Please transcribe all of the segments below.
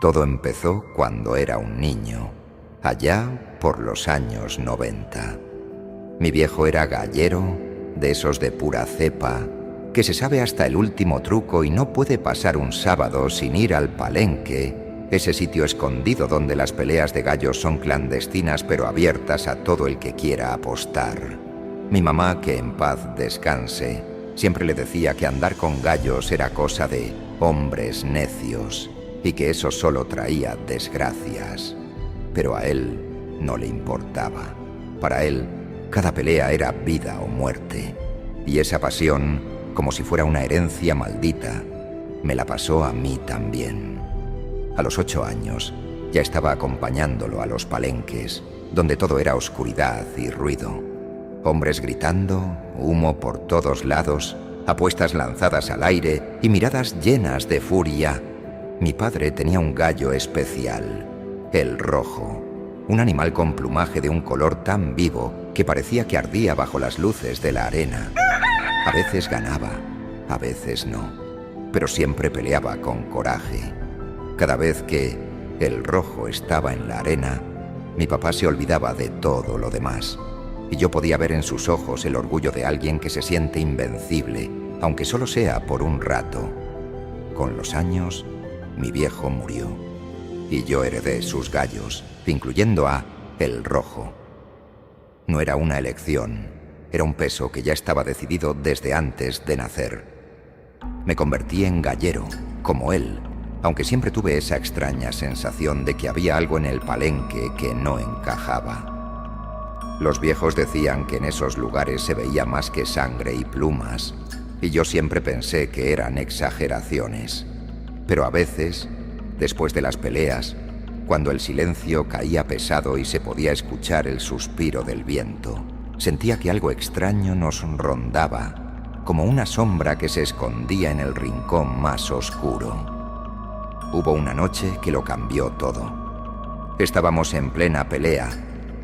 Todo empezó cuando era un niño, allá por los años 90. Mi viejo era gallero, de esos de pura cepa, que se sabe hasta el último truco y no puede pasar un sábado sin ir al Palenque, ese sitio escondido donde las peleas de gallos son clandestinas pero abiertas a todo el que quiera apostar. Mi mamá, que en paz descanse, siempre le decía que andar con gallos era cosa de hombres necios y que eso solo traía desgracias. Pero a él no le importaba. Para él, cada pelea era vida o muerte. Y esa pasión, como si fuera una herencia maldita, me la pasó a mí también. A los 8 años ya estaba acompañándolo a los palenques, donde todo era oscuridad y ruido. Hombres gritando, humo por todos lados, apuestas lanzadas al aire y miradas llenas de furia. Mi padre tenía un gallo especial, el rojo, un animal con plumaje de un color tan vivo que parecía que ardía bajo las luces de la arena. A veces ganaba, a veces no, pero siempre peleaba con coraje. Cada vez que el rojo estaba en la arena, mi papá se olvidaba de todo lo demás, y yo podía ver en sus ojos el orgullo de alguien que se siente invencible, aunque solo sea por un rato. Con los años, mi viejo murió, y yo heredé sus gallos, incluyendo a el rojo. No era una elección, era un peso que ya estaba decidido desde antes de nacer. Me convertí en gallero, como él, aunque siempre tuve esa extraña sensación de que había algo en el Palenque que no encajaba. Los viejos decían que en esos lugares se veía más que sangre y plumas, y yo siempre pensé que eran exageraciones. Pero a veces, después de las peleas, cuando el silencio caía pesado y se podía escuchar el suspiro del viento, sentía que algo extraño nos rondaba, como una sombra que se escondía en el rincón más oscuro. Hubo una noche que lo cambió todo. Estábamos en plena pelea,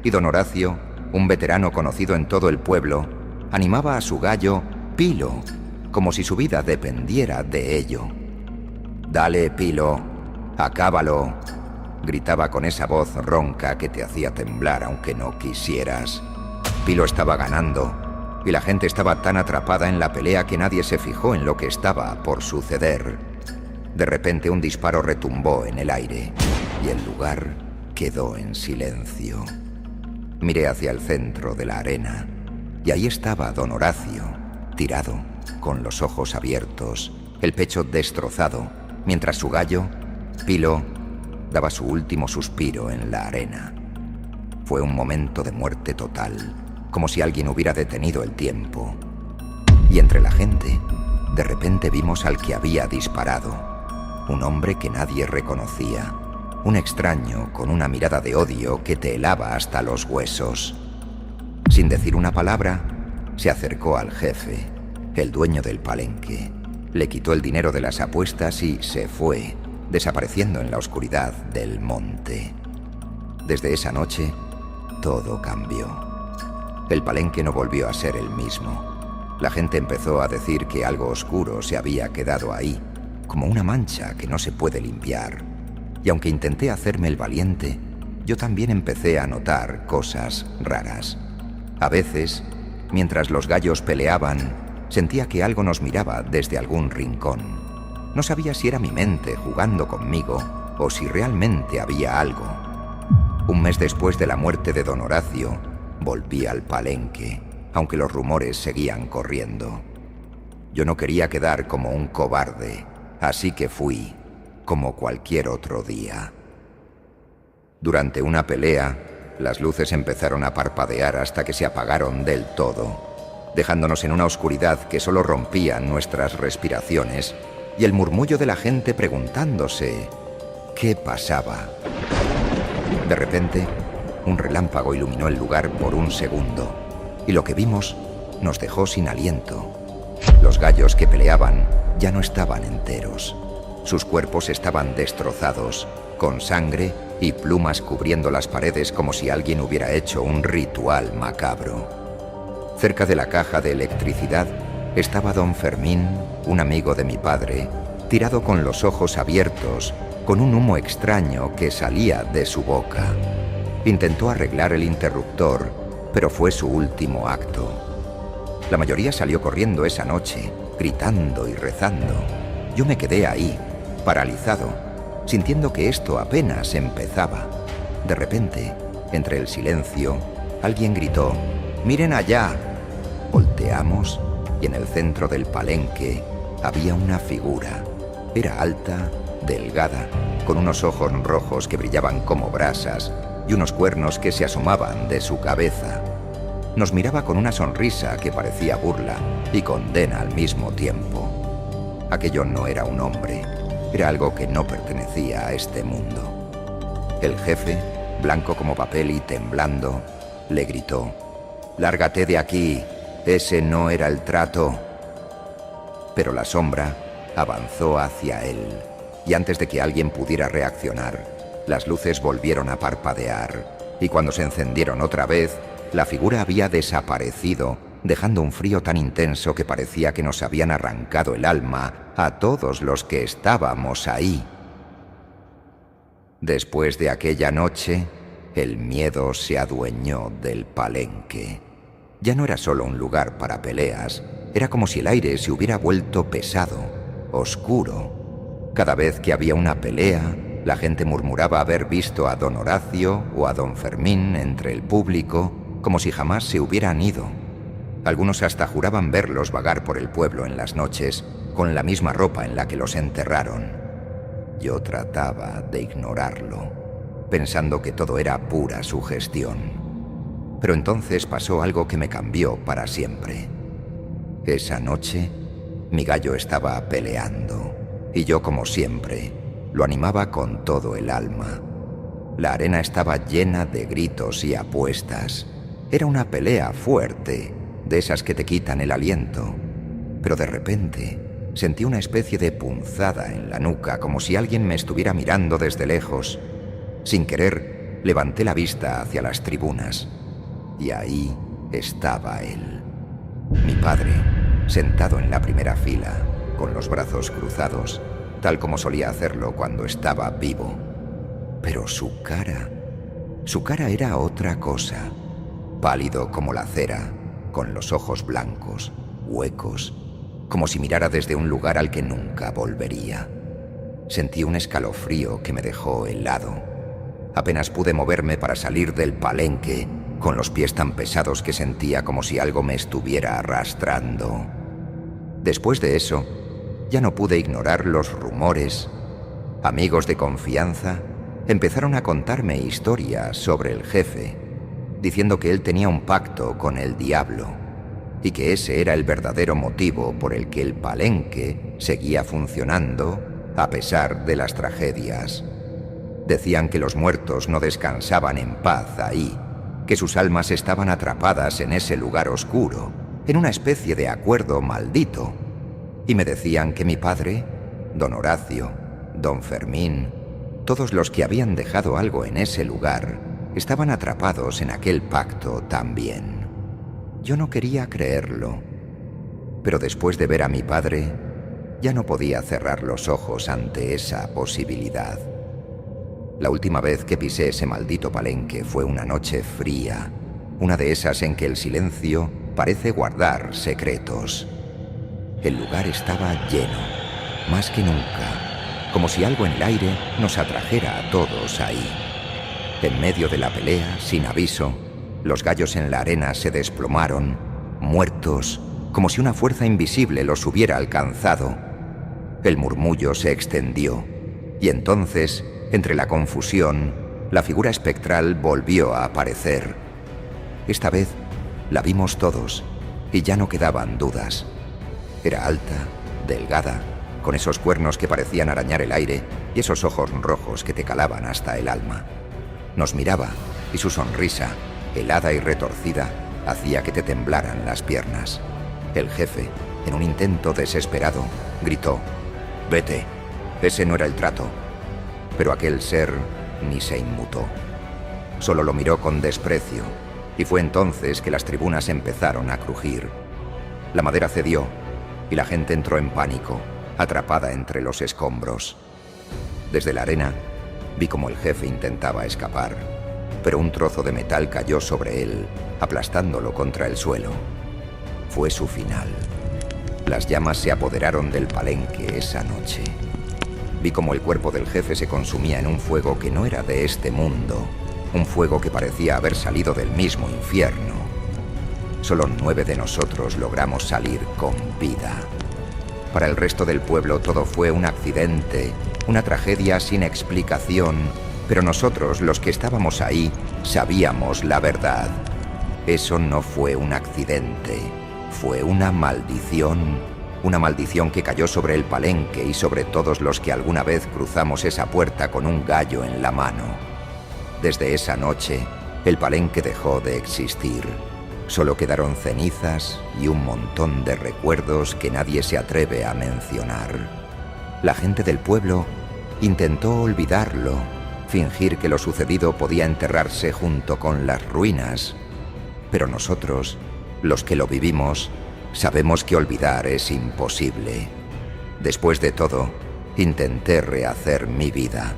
y don Horacio, un veterano conocido en todo el pueblo, animaba a su gallo Pilo, como si su vida dependiera de ello. «Dale, Pilo, acábalo», gritaba con esa voz ronca que te hacía temblar aunque no quisieras. Pilo estaba ganando, y la gente estaba tan atrapada en la pelea que nadie se fijó en lo que estaba por suceder. De repente un disparo retumbó en el aire, y el lugar quedó en silencio. Miré hacia el centro de la arena, y ahí estaba don Horacio, tirado, con los ojos abiertos, el pecho destrozado, mientras su gallo, Pilo, daba su último suspiro en la arena. Fue un momento de muerte total, como si alguien hubiera detenido el tiempo. Y entre la gente, de repente vimos al que había disparado, un hombre que nadie reconocía, un extraño con una mirada de odio que te helaba hasta los huesos. Sin decir una palabra, se acercó al jefe, el dueño del Palenque. Le quitó el dinero de las apuestas y se fue, desapareciendo en la oscuridad del monte. Desde esa noche, todo cambió. El Palenque no volvió a ser el mismo. La gente empezó a decir que algo oscuro se había quedado ahí, como una mancha que no se puede limpiar. Y aunque intenté hacerme el valiente, yo también empecé a notar cosas raras. A veces, mientras los gallos peleaban, sentía que algo nos miraba desde algún rincón. No sabía si era mi mente jugando conmigo o si realmente había algo. Un mes después de la muerte de don Horacio, volví al Palenque, aunque los rumores seguían corriendo. Yo no quería quedar como un cobarde, así que fui, como cualquier otro día. Durante una pelea, las luces empezaron a parpadear hasta que se apagaron del todo, dejándonos en una oscuridad que solo rompía nuestras respiraciones y el murmullo de la gente preguntándose qué pasaba. De repente, un relámpago iluminó el lugar por un segundo, y lo que vimos nos dejó sin aliento. Los gallos que peleaban ya no estaban enteros. Sus cuerpos estaban destrozados, con sangre y plumas cubriendo las paredes como si alguien hubiera hecho un ritual macabro. Cerca de la caja de electricidad estaba don Fermín, un amigo de mi padre, tirado con los ojos abiertos con un humo extraño que salía de su boca. Intentó arreglar el interruptor, pero fue su último acto. La mayoría salió corriendo esa noche, gritando y rezando. Yo me quedé ahí, paralizado, sintiendo que esto apenas empezaba. De repente, entre el silencio, alguien gritó: «¡Miren allá!». Volteamos y en el centro del palenque había una figura. Era alta, delgada, con unos ojos rojos que brillaban como brasas y unos cuernos que se asomaban de su cabeza. Nos miraba con una sonrisa que parecía burla y condena al mismo tiempo. Aquello no era un hombre, era algo que no pertenecía a este mundo. El jefe, blanco como papel y temblando, le gritó: «¡Lárgate de aquí! Ese no era el trato». Pero la sombra avanzó hacia él, y antes de que alguien pudiera reaccionar, las luces volvieron a parpadear, y cuando se encendieron otra vez, la figura había desaparecido, dejando un frío tan intenso que parecía que nos habían arrancado el alma a todos los que estábamos ahí. Después de aquella noche, el miedo se adueñó del palenque. Ya no era solo un lugar para peleas, era como si el aire se hubiera vuelto pesado, oscuro. Cada vez que había una pelea, la gente murmuraba haber visto a don Horacio o a don Fermín entre el público, como si jamás se hubieran ido. Algunos hasta juraban verlos vagar por el pueblo en las noches, con la misma ropa en la que los enterraron. Yo trataba de ignorarlo, pensando que todo era pura sugestión. Pero entonces pasó algo que me cambió para siempre. Esa noche, mi gallo estaba peleando, y yo, como siempre, lo animaba con todo el alma. La arena estaba llena de gritos y apuestas. Era una pelea fuerte, de esas que te quitan el aliento. Pero de repente sentí una especie de punzada en la nuca, como si alguien me estuviera mirando desde lejos. Sin querer, levanté la vista hacia las tribunas. Y ahí estaba él. Mi padre, sentado en la primera fila, con los brazos cruzados, tal como solía hacerlo cuando estaba vivo. Pero su cara era otra cosa. Pálido como la cera, con los ojos blancos, huecos, como si mirara desde un lugar al que nunca volvería. Sentí un escalofrío que me dejó helado. Apenas pude moverme para salir del palenque, con los pies tan pesados que sentía como si algo me estuviera arrastrando. Después de eso, ya no pude ignorar los rumores. Amigos de confianza empezaron a contarme historias sobre el jefe, diciendo que él tenía un pacto con el diablo y que ese era el verdadero motivo por el que el palenque seguía funcionando a pesar de las tragedias. Decían que los muertos no descansaban en paz ahí, que sus almas estaban atrapadas en ese lugar oscuro, en una especie de acuerdo maldito. Y me decían que mi padre, don Horacio, don Fermín, todos los que habían dejado algo en ese lugar, estaban atrapados en aquel pacto también. Yo no quería creerlo, pero después de ver a mi padre, ya no podía cerrar los ojos ante esa posibilidad. La última vez que pisé ese maldito palenque fue una noche fría, una de esas en que el silencio parece guardar secretos. El lugar estaba lleno, más que nunca, como si algo en el aire nos atrajera a todos ahí. En medio de la pelea, sin aviso, los gallos en la arena se desplomaron, muertos, como si una fuerza invisible los hubiera alcanzado. El murmullo se extendió, y entonces, entre la confusión, la figura espectral volvió a aparecer. Esta vez la vimos todos, y ya no quedaban dudas. Era alta, delgada, con esos cuernos que parecían arañar el aire y esos ojos rojos que te calaban hasta el alma. Nos miraba, y su sonrisa, helada y retorcida, hacía que te temblaran las piernas. El jefe, en un intento desesperado, gritó: «Vete, ese no era el trato». Pero aquel ser ni se inmutó. Solo lo miró con desprecio, y fue entonces que las tribunas empezaron a crujir. La madera cedió, y la gente entró en pánico, atrapada entre los escombros. Desde la arena, vi como el jefe intentaba escapar, pero un trozo de metal cayó sobre él, aplastándolo contra el suelo. Fue su final. Las llamas se apoderaron del palenque esa noche. Vi como el cuerpo del jefe se consumía en un fuego que no era de este mundo, un fuego que parecía haber salido del mismo infierno. Solo 9 de nosotros logramos salir con vida. Para el resto del pueblo todo fue un accidente, una tragedia sin explicación, pero nosotros, los que estábamos ahí, sabíamos la verdad. Eso no fue un accidente, fue una maldición que cayó sobre el palenque y sobre todos los que alguna vez cruzamos esa puerta con un gallo en la mano. Desde esa noche, el palenque dejó de existir. Solo quedaron cenizas y un montón de recuerdos que nadie se atreve a mencionar. La gente del pueblo intentó olvidarlo, fingir que lo sucedido podía enterrarse junto con las ruinas. Pero nosotros, los que lo vivimos, sabemos que olvidar es imposible. Después de todo, intenté rehacer mi vida.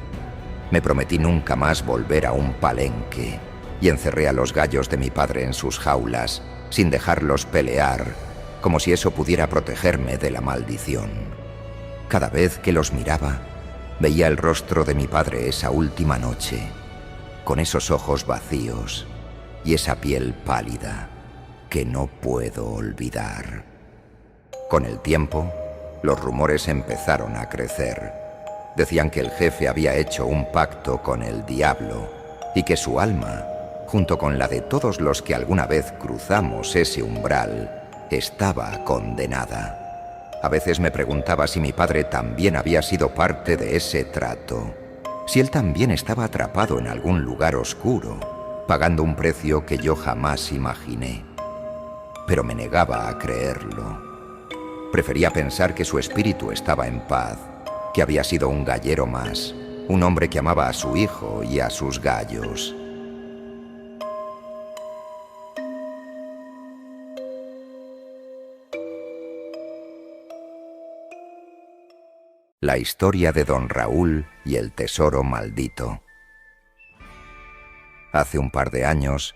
Me prometí nunca más volver a un palenque y encerré a los gallos de mi padre en sus jaulas, sin dejarlos pelear, como si eso pudiera protegerme de la maldición. Cada vez que los miraba, veía el rostro de mi padre esa última noche, con esos ojos vacíos y esa piel pálida que no puedo olvidar. Con el tiempo, los rumores empezaron a crecer. Decían que el jefe había hecho un pacto con el diablo y que su alma, junto con la de todos los que alguna vez cruzamos ese umbral, estaba condenada. A veces me preguntaba si mi padre también había sido parte de ese trato, si él también estaba atrapado en algún lugar oscuro, pagando un precio que yo jamás imaginé. Pero me negaba a creerlo. Prefería pensar que su espíritu estaba en paz, que había sido un gallero más, un hombre que amaba a su hijo y a sus gallos. La historia de Don Raúl y el tesoro maldito. Hace un par de años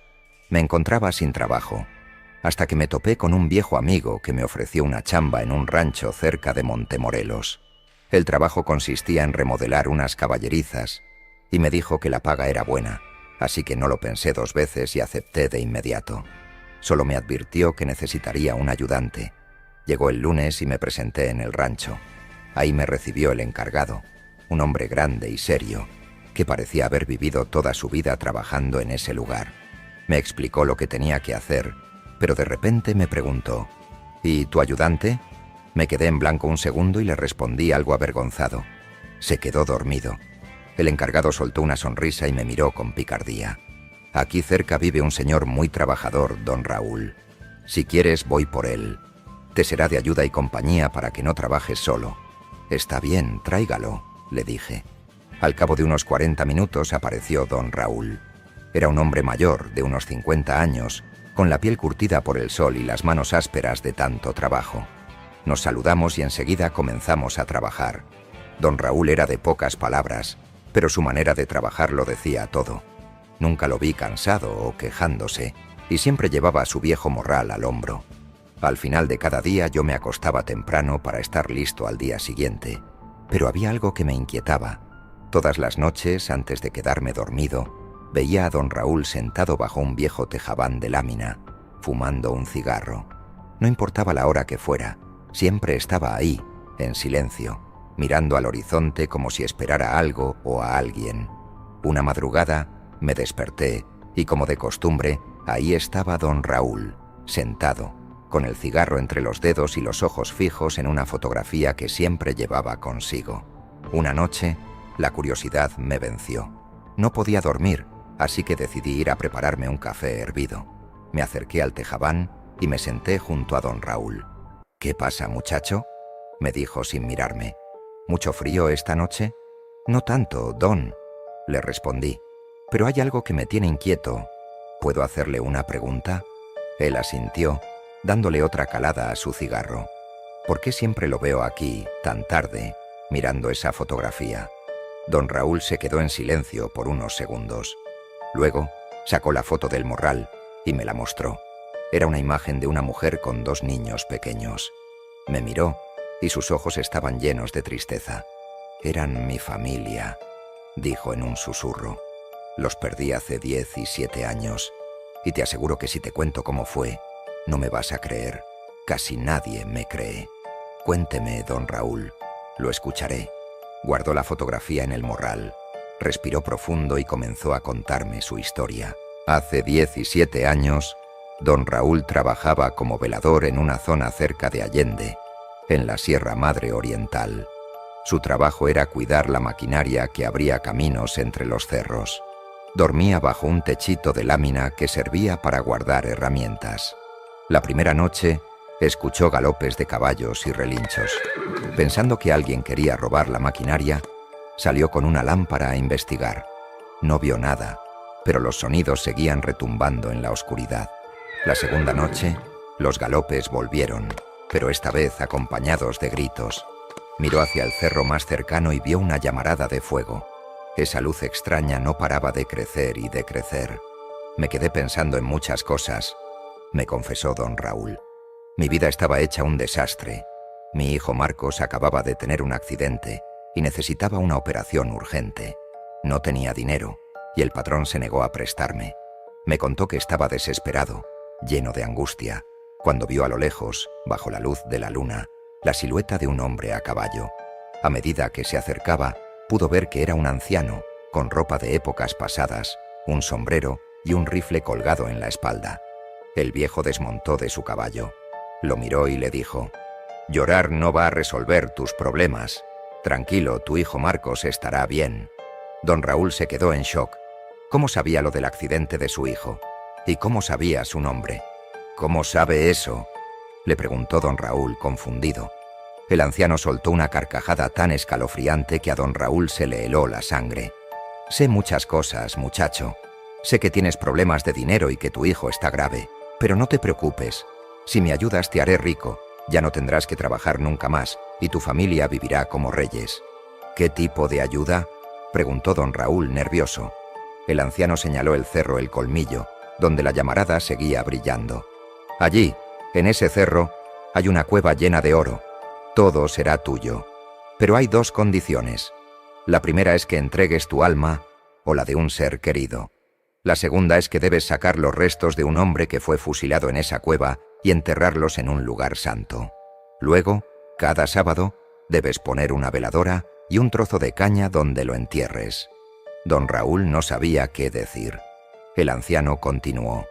me encontraba sin trabajo, hasta que me topé con un viejo amigo que me ofreció una chamba en un rancho cerca de Montemorelos. El trabajo consistía en remodelar unas caballerizas y me dijo que la paga era buena, así que no lo pensé 2 veces y acepté de inmediato. Solo me advirtió que necesitaría un ayudante. Llegó el lunes y me presenté en el rancho. Ahí me recibió el encargado, un hombre grande y serio, que parecía haber vivido toda su vida trabajando en ese lugar. Me explicó lo que tenía que hacer, pero de repente me preguntó: ¿y tu ayudante? Me quedé en blanco un segundo y le respondí algo avergonzado. Se quedó dormido. El encargado soltó una sonrisa y me miró con picardía. Aquí cerca vive un señor muy trabajador, don Raúl. Si quieres, voy por él. Te será de ayuda y compañía para que no trabajes solo. Está bien, tráigalo, le dije. Al cabo de unos 40 minutos apareció don Raúl. Era un hombre mayor, de unos 50 años, con la piel curtida por el sol y las manos ásperas de tanto trabajo. Nos saludamos y enseguida comenzamos a trabajar. Don Raúl era de pocas palabras, pero su manera de trabajar lo decía todo. Nunca lo vi cansado o quejándose, y siempre llevaba su viejo morral al hombro. Al final de cada día yo me acostaba temprano para estar listo al día siguiente, pero había algo que me inquietaba. Todas las noches, antes de quedarme dormido, veía a don Raúl sentado bajo un viejo tejabán de lámina, fumando un cigarro. No importaba la hora que fuera, siempre estaba ahí, en silencio, mirando al horizonte como si esperara algo o a alguien. Una madrugada me desperté y, como de costumbre, ahí estaba don Raúl, sentado, con el cigarro entre los dedos y los ojos fijos en una fotografía que siempre llevaba consigo. Una noche, la curiosidad me venció. No podía dormir, así que decidí ir a prepararme un café hervido. Me acerqué al tejabán y me senté junto a don Raúl. «¿Qué pasa, muchacho?», me dijo sin mirarme. «¿Mucho frío esta noche?». «No tanto, don», le respondí. «Pero hay algo que me tiene inquieto. ¿Puedo hacerle una pregunta?». Él asintió, dándole otra calada a su cigarro. «¿Por qué siempre lo veo aquí, tan tarde, mirando esa fotografía?». Don Raúl se quedó en silencio por unos segundos. Luego sacó la foto del morral y me la mostró. Era una imagen de una mujer con 2 niños pequeños. Me miró y sus ojos estaban llenos de tristeza. «Eran mi familia», dijo en un susurro. «Los perdí hace 17 años. Y te aseguro que si te cuento cómo fue, no me vas a creer. Casi nadie me cree. Cuénteme, don Raúl. Lo escucharé». Guardó la fotografía en el morral, respiró profundo y comenzó a contarme su historia. Hace 17 años, don Raúl trabajaba como velador en una zona cerca de Allende, en la Sierra Madre Oriental. Su trabajo era cuidar la maquinaria que abría caminos entre los cerros. Dormía bajo un techito de lámina que servía para guardar herramientas. La primera noche, escuchó galopes de caballos y relinchos. Pensando que alguien quería robar la maquinaria, salió con una lámpara a investigar. No vio nada, pero los sonidos seguían retumbando en la oscuridad. La segunda noche, los galopes volvieron, pero esta vez acompañados de gritos. Miró hacia el cerro más cercano y vio una llamarada de fuego. Esa luz extraña no paraba de crecer y de crecer. Me quedé pensando en muchas cosas, me confesó don Raúl. Mi vida estaba hecha un desastre. Mi hijo Marcos acababa de tener un accidente y necesitaba una operación urgente. No tenía dinero y el patrón se negó a prestarme. Me contó que estaba desesperado, lleno de angustia, cuando vio a lo lejos, bajo la luz de la luna, la silueta de un hombre a caballo. A medida que se acercaba, pudo ver que era un anciano, con ropa de épocas pasadas, un sombrero y un rifle colgado en la espalda. El viejo desmontó de su caballo. Lo miró y le dijo: «Llorar no va a resolver tus problemas. Tranquilo, tu hijo Marcos estará bien». Don Raúl se quedó en shock. ¿Cómo sabía lo del accidente de su hijo? ¿Y cómo sabía su nombre? «¿Cómo sabe eso?», le preguntó don Raúl, confundido. El anciano soltó una carcajada tan escalofriante que a don Raúl se le heló la sangre. «Sé muchas cosas, muchacho. Sé que tienes problemas de dinero y que tu hijo está grave. Pero no te preocupes. Si me ayudas te haré rico, ya no tendrás que trabajar nunca más y tu familia vivirá como reyes». «¿Qué tipo de ayuda?», preguntó don Raúl, nervioso. El anciano señaló el cerro El Colmillo, donde la llamarada seguía brillando. «Allí, en ese cerro, hay una cueva llena de oro. Todo será tuyo. Pero hay 2 condiciones. La primera es que entregues tu alma o la de un ser querido. La segunda es que debes sacar los restos de un hombre que fue fusilado en esa cueva y enterrarlos en un lugar santo. Luego, cada sábado, debes poner una veladora y un trozo de caña donde lo entierres». Don Raúl no sabía qué decir. El anciano continuó: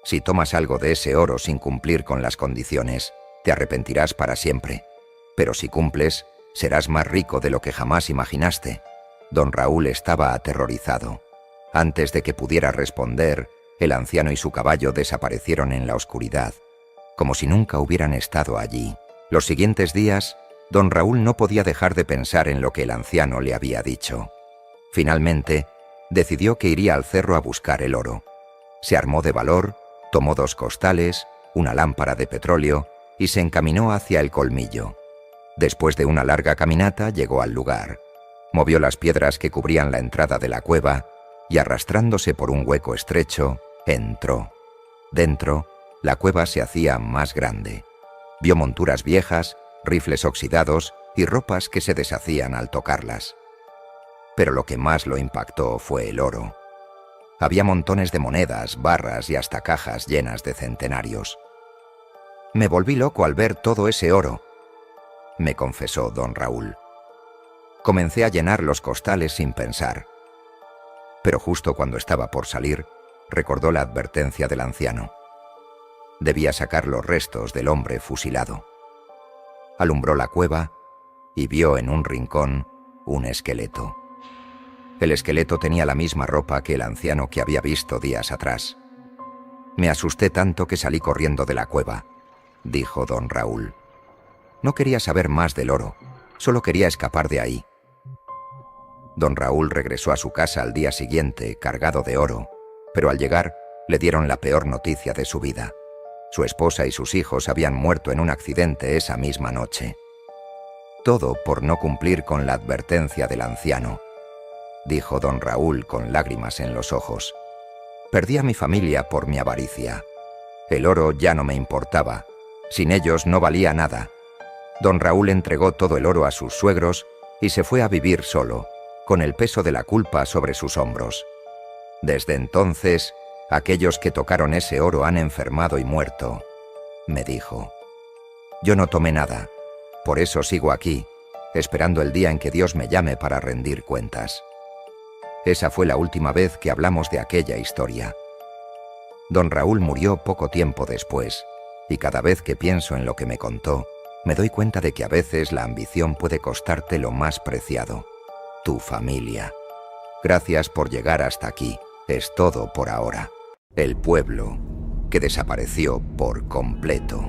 «Si tomas algo de ese oro sin cumplir con las condiciones, te arrepentirás para siempre. Pero si cumples, serás más rico de lo que jamás imaginaste». Don Raúl estaba aterrorizado. Antes de que pudiera responder, el anciano y su caballo desaparecieron en la oscuridad, como si nunca hubieran estado allí. Los siguientes días, don Raúl no podía dejar de pensar en lo que el anciano le había dicho. Finalmente, decidió que iría al cerro a buscar el oro. Se armó de valor, tomó 2 costales, una lámpara de petróleo y se encaminó hacia El Colmillo. Después de una larga caminata llegó al lugar. Movió las piedras que cubrían la entrada de la cueva y, arrastrándose por un hueco estrecho, entró. Dentro, la cueva se hacía más grande. Vio monturas viejas, rifles oxidados y ropas que se deshacían al tocarlas. Pero lo que más lo impactó fue el oro. Había montones de monedas, barras y hasta cajas llenas de centenarios. «Me volví loco al ver todo ese oro», me confesó don Raúl. «Comencé a llenar los costales sin pensar». Pero justo cuando estaba por salir, recordó la advertencia del anciano. Debía sacar los restos del hombre fusilado. Alumbró la cueva y vio en un rincón un esqueleto. El esqueleto tenía la misma ropa que el anciano que había visto días atrás. «Me asusté tanto que salí corriendo de la cueva», dijo don Raúl. No quería saber más del oro, solo quería escapar de ahí. Don Raúl regresó a su casa al día siguiente, cargado de oro, pero al llegar le dieron la peor noticia de su vida. Su esposa y sus hijos habían muerto en un accidente esa misma noche. Todo por no cumplir con la advertencia del anciano. dijo don Raúl con lágrimas en los ojos. Perdí a mi familia por mi avaricia. El oro ya no me importaba. Sin ellos no valía nada. Don Raúl entregó todo el oro a sus suegros y se fue a vivir solo, con el peso de la culpa sobre sus hombros. Desde entonces, aquellos que tocaron ese oro han enfermado y muerto, me dijo. Yo no tomé nada, por eso sigo aquí, esperando el día en que Dios me llame para rendir cuentas. Esa fue la última vez que hablamos de aquella historia. Don Raúl murió poco tiempo después, y cada vez que pienso en lo que me contó, me doy cuenta de que a veces la ambición puede costarte lo más preciado, tu familia. Gracias por llegar hasta aquí, es todo por ahora. El pueblo, que desapareció por completo.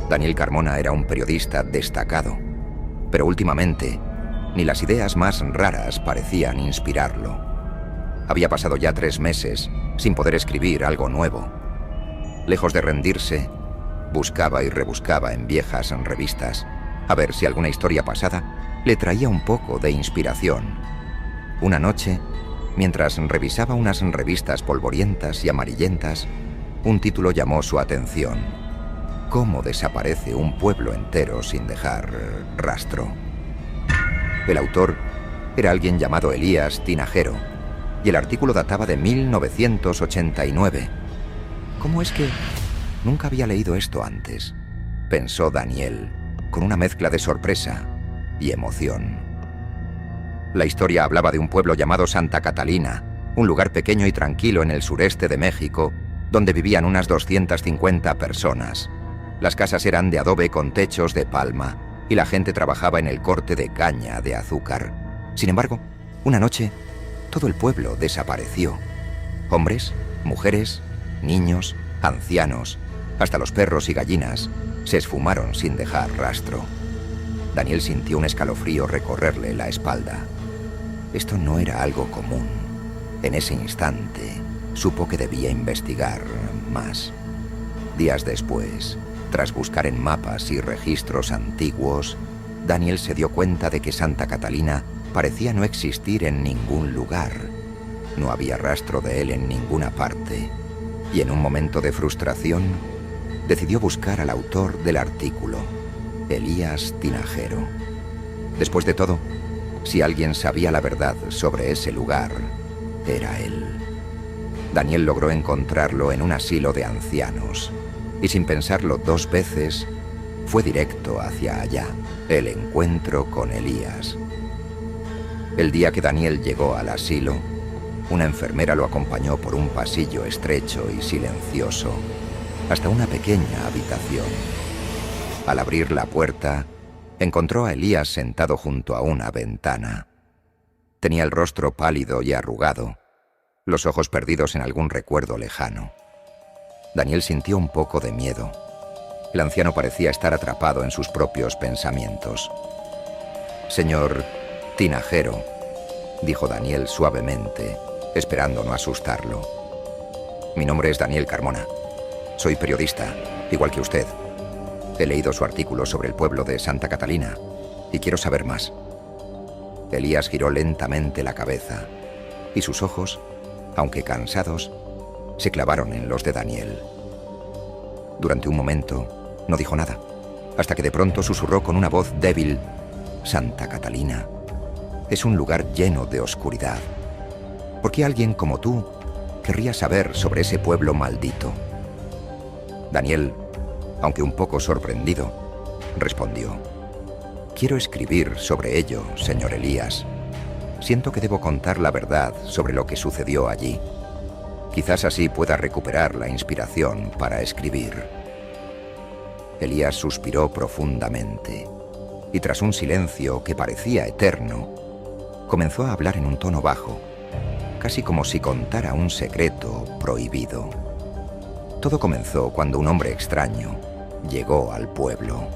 Daniel Carmona era un periodista destacado, pero últimamente ni las ideas más raras parecían inspirarlo. Había pasado ya 3 meses sin poder escribir algo nuevo. Lejos de rendirse, buscaba y rebuscaba en viejas revistas, a ver si alguna historia pasada le traía un poco de inspiración. Una noche, mientras revisaba unas revistas polvorientas y amarillentas, un título llamó su atención. ¿Cómo desaparece un pueblo entero sin dejar rastro? El autor era alguien llamado Elías Tinajero, y el artículo databa de 1989. ¿Cómo es que nunca había leído esto antes?, pensó Daniel, con una mezcla de sorpresa y emoción. La historia hablaba de un pueblo llamado Santa Catalina, un lugar pequeño y tranquilo en el sureste de México, donde vivían unas 250 personas. Las casas eran de adobe con techos de palma, y la gente trabajaba en el corte de caña de azúcar. Sin embargo, una noche, todo el pueblo desapareció. Hombres, mujeres, niños, ancianos, hasta los perros y gallinas, se esfumaron sin dejar rastro. Daniel sintió un escalofrío recorrerle la espalda. Esto no era algo común. En ese instante, supo que debía investigar más. Días después, tras buscar en mapas y registros antiguos, Daniel se dio cuenta de que Santa Catalina parecía no existir en ningún lugar. No había rastro de él en ninguna parte, y en un momento de frustración, decidió buscar al autor del artículo, Elías Tinajero. Después de todo, si alguien sabía la verdad sobre ese lugar, era él. Daniel logró encontrarlo en un asilo de ancianos, y sin pensarlo 2 veces, fue directo hacia allá, el encuentro con Elías. El día que Daniel llegó al asilo, una enfermera lo acompañó por un pasillo estrecho y silencioso, hasta una pequeña habitación. Al abrir la puerta, encontró a Elías sentado junto a una ventana. Tenía el rostro pálido y arrugado, los ojos perdidos en algún recuerdo lejano. Daniel sintió un poco de miedo. El anciano parecía estar atrapado en sus propios pensamientos. «Señor Tinajero», dijo Daniel suavemente, esperando no asustarlo. «Mi nombre es Daniel Carmona. Soy periodista, igual que usted. He leído su artículo sobre el pueblo de Santa Catalina y quiero saber más». Elías giró lentamente la cabeza y sus ojos, aunque cansados, se clavaron en los de Daniel. Durante un momento no dijo nada, hasta que de pronto susurró con una voz débil: «Santa Catalina es un lugar lleno de oscuridad. ¿Por qué alguien como tú querría saber sobre ese pueblo maldito?» Daniel, aunque un poco sorprendido, respondió: «Quiero escribir sobre ello, señor Elías. Siento que debo contar la verdad sobre lo que sucedió allí. Quizás así pueda recuperar la inspiración para escribir». Elías suspiró profundamente y tras un silencio que parecía eterno, comenzó a hablar en un tono bajo, casi como si contara un secreto prohibido. Todo comenzó cuando un hombre extraño llegó al pueblo.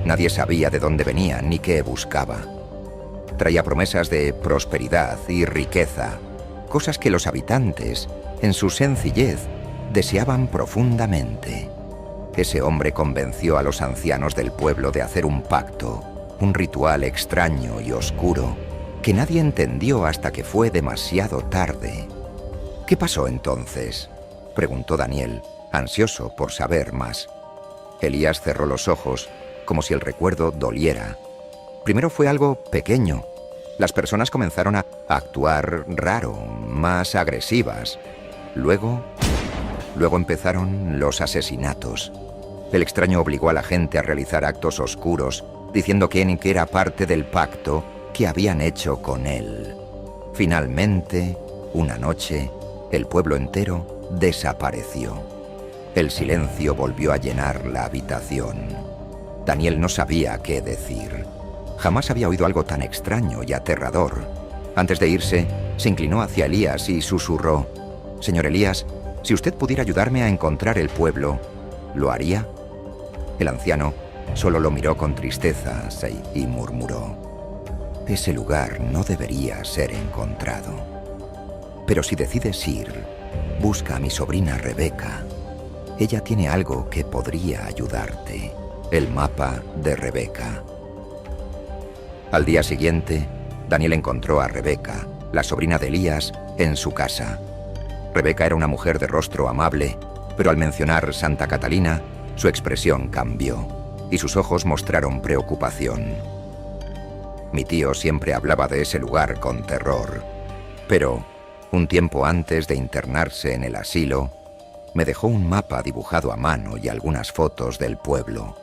Nadie sabía de dónde venía ni qué buscaba. Traía promesas de prosperidad y riqueza, cosas que los habitantes, en su sencillez, deseaban profundamente. Ese hombre convenció a los ancianos del pueblo de hacer un pacto, un ritual extraño y oscuro que nadie entendió hasta que fue demasiado tarde. ¿Qué pasó entonces?, preguntó Daniel, ansioso por saber más. Elías cerró los ojos, como si el recuerdo doliera. Primero fue algo pequeño. Las personas comenzaron a actuar raro, más agresivas. Luego empezaron los asesinatos. El extraño obligó a la gente a realizar actos oscuros, diciendo que era parte del pacto que habían hecho con él. Finalmente, una noche, el pueblo entero desapareció. El silencio volvió a llenar la habitación. Daniel no sabía qué decir. Jamás había oído algo tan extraño y aterrador. Antes de irse, se inclinó hacia Elías y susurró: «Señor Elías, si usted pudiera ayudarme a encontrar el pueblo, ¿lo haría?». El anciano solo lo miró con tristeza y murmuró: «Ese lugar no debería ser encontrado. Pero si decides ir, busca a mi sobrina Rebeca. Ella tiene algo que podría ayudarte: el mapa de Rebeca». Al día siguiente, Daniel encontró a Rebeca, la sobrina de Elías, en su casa. Rebeca era una mujer de rostro amable, pero al mencionar Santa Catalina, su expresión cambió y sus ojos mostraron preocupación. Mi tío siempre hablaba de ese lugar con terror, pero un tiempo antes de internarse en el asilo, me dejó un mapa dibujado a mano y algunas fotos del pueblo,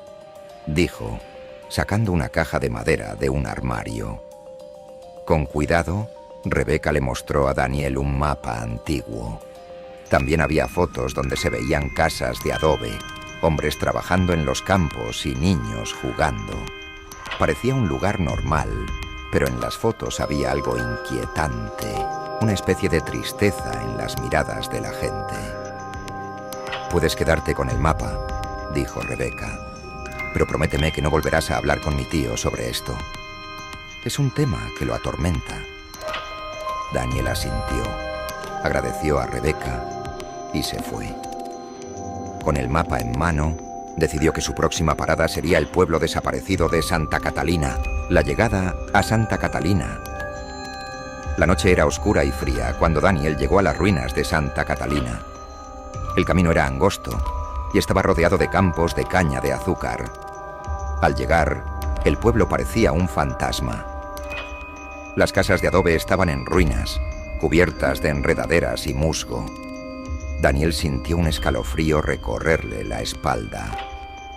dijo, sacando una caja de madera de un armario. Con cuidado, Rebeca le mostró a Daniel un mapa antiguo. También había fotos donde se veían casas de adobe, hombres trabajando en los campos y niños jugando. Parecía un lugar normal, pero en las fotos había algo inquietante, una especie de tristeza en las miradas de la gente. «Puedes quedarte con el mapa», dijo Rebeca, «pero prométeme que no volverás a hablar con mi tío sobre esto. Es un tema que lo atormenta». Daniel asintió, agradeció a Rebeca y se fue. Con el mapa en mano, decidió que su próxima parada sería el pueblo desaparecido de Santa Catalina, la llegada a Santa Catalina. La noche era oscura y fría cuando Daniel llegó a las ruinas de Santa Catalina. El camino era angosto y estaba rodeado de campos de caña de azúcar. Al llegar, el pueblo parecía un fantasma. Las casas de adobe estaban en ruinas, cubiertas de enredaderas y musgo. Daniel sintió un escalofrío recorrerle la espalda.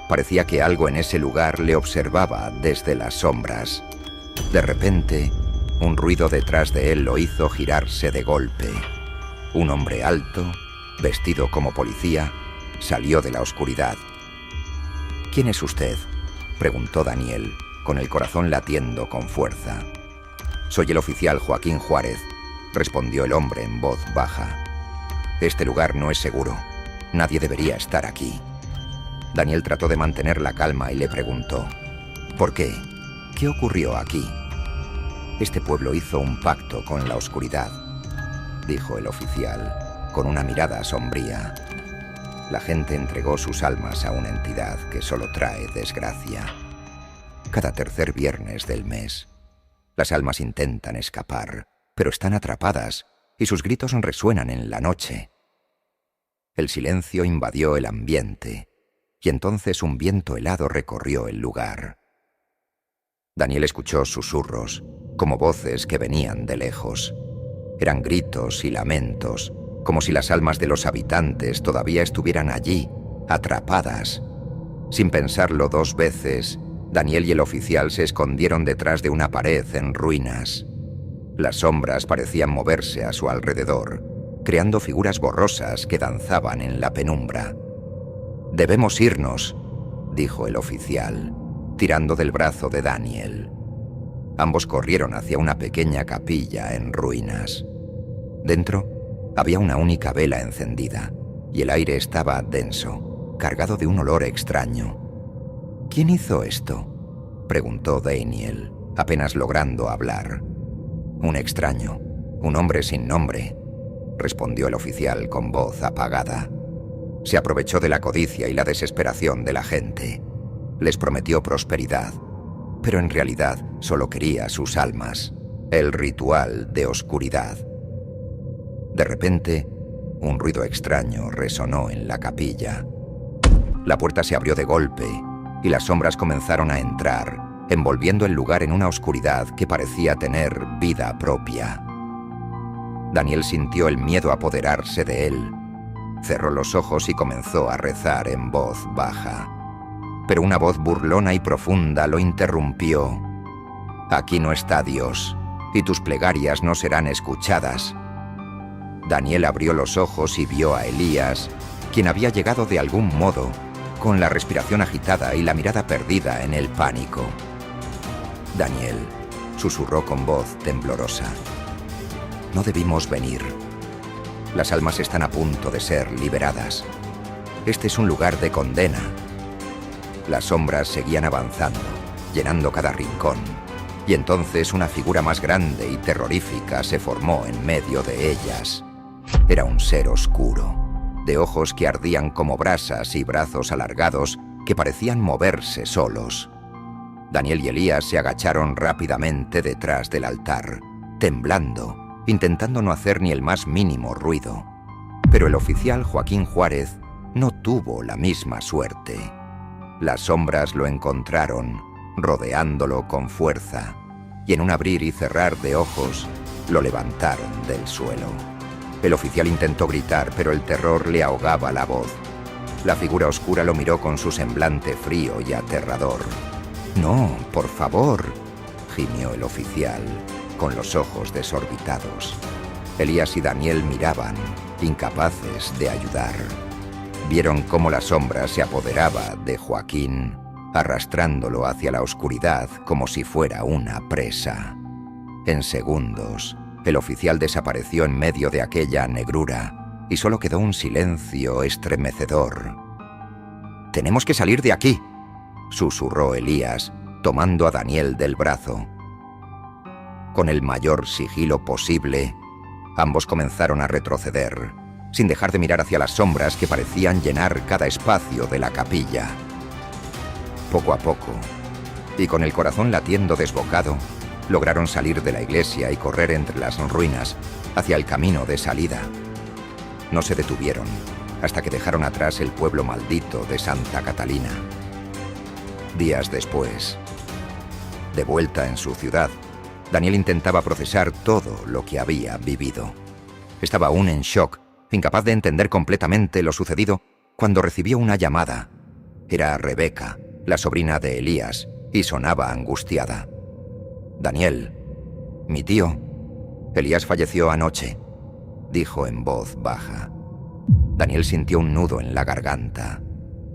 Parecía que algo en ese lugar le observaba desde las sombras. De repente, un ruido detrás de él lo hizo girarse de golpe. Un hombre alto, vestido como policía, salió de la oscuridad. «¿Quién es usted?», preguntó Daniel, con el corazón latiendo con fuerza. «Soy el oficial Joaquín Juárez», respondió el hombre en voz baja. «Este lugar no es seguro. Nadie debería estar aquí». Daniel trató de mantener la calma y le preguntó: «¿Por qué? ¿Qué ocurrió aquí?». «Este pueblo hizo un pacto con la oscuridad», dijo el oficial, con una mirada sombría. «La gente entregó sus almas a una entidad que solo trae desgracia. Cada tercer viernes del mes, las almas intentan escapar, pero están atrapadas y sus gritos resuenan en la noche». El silencio invadió el ambiente y entonces un viento helado recorrió el lugar. Daniel escuchó susurros, como voces que venían de lejos. Eran gritos y lamentos, como si las almas de los habitantes todavía estuvieran allí, atrapadas. Sin pensarlo dos veces, Daniel y el oficial se escondieron detrás de una pared en ruinas. Las sombras parecían moverse a su alrededor, creando figuras borrosas que danzaban en la penumbra. «Debemos irnos», dijo el oficial, tirando del brazo de Daniel. Ambos corrieron hacia una pequeña capilla en ruinas. Dentro había una única vela encendida y el aire estaba denso, cargado de un olor extraño. «¿Quién hizo esto?», preguntó Daniel, apenas logrando hablar. «Un extraño, un hombre sin nombre», respondió el oficial con voz apagada. Se aprovechó de la codicia y la desesperación de la gente. Les prometió prosperidad, pero en realidad solo quería sus almas. El ritual de oscuridad. De repente, un ruido extraño resonó en la capilla. La puerta se abrió de golpe y las sombras comenzaron a entrar, envolviendo el lugar en una oscuridad que parecía tener vida propia. Daniel sintió el miedo apoderarse de él. Cerró los ojos y comenzó a rezar en voz baja. Pero una voz burlona y profunda lo interrumpió. «Aquí no está Dios, y tus plegarias no serán escuchadas». Daniel abrió los ojos y vio a Elías, quien había llegado de algún modo, con la respiración agitada y la mirada perdida en el pánico. Daniel susurró con voz temblorosa. «No debimos venir. Las almas están a punto de ser liberadas. Este es un lugar de condena». Las sombras seguían avanzando, llenando cada rincón, y entonces una figura más grande y terrorífica se formó en medio de ellas. Era un ser oscuro, de ojos que ardían como brasas y brazos alargados que parecían moverse solos. Daniel y Elías se agacharon rápidamente detrás del altar, temblando, intentando no hacer ni el más mínimo ruido. Pero el oficial Joaquín Juárez no tuvo la misma suerte. Las sombras lo encontraron, rodeándolo con fuerza, y en un abrir y cerrar de ojos, lo levantaron del suelo. El oficial intentó gritar, pero el terror le ahogaba la voz. La figura oscura lo miró con su semblante frío y aterrador. «No, por favor», gimió el oficial, con los ojos desorbitados. Elías y Daniel miraban, incapaces de ayudar. Vieron cómo la sombra se apoderaba de Joaquín, arrastrándolo hacia la oscuridad como si fuera una presa. En segundos, el oficial desapareció en medio de aquella negrura y solo quedó un silencio estremecedor. «Tenemos que salir de aquí», susurró Elías, tomando a Daniel del brazo. Con el mayor sigilo posible, ambos comenzaron a retroceder, sin dejar de mirar hacia las sombras que parecían llenar cada espacio de la capilla. Poco a poco, y con el corazón latiendo desbocado, lograron salir de la iglesia y correr entre las ruinas hacia el camino de salida. No se detuvieron hasta que dejaron atrás el pueblo maldito de Santa Catalina. Días después, de vuelta en su ciudad, Daniel intentaba procesar todo lo que había vivido. Estaba aún en shock, incapaz de entender completamente lo sucedido, cuando recibió una llamada. Era Rebeca, la sobrina de Elías, y sonaba angustiada. «Daniel, mi tío, Elías falleció anoche», dijo en voz baja. Daniel sintió un nudo en la garganta.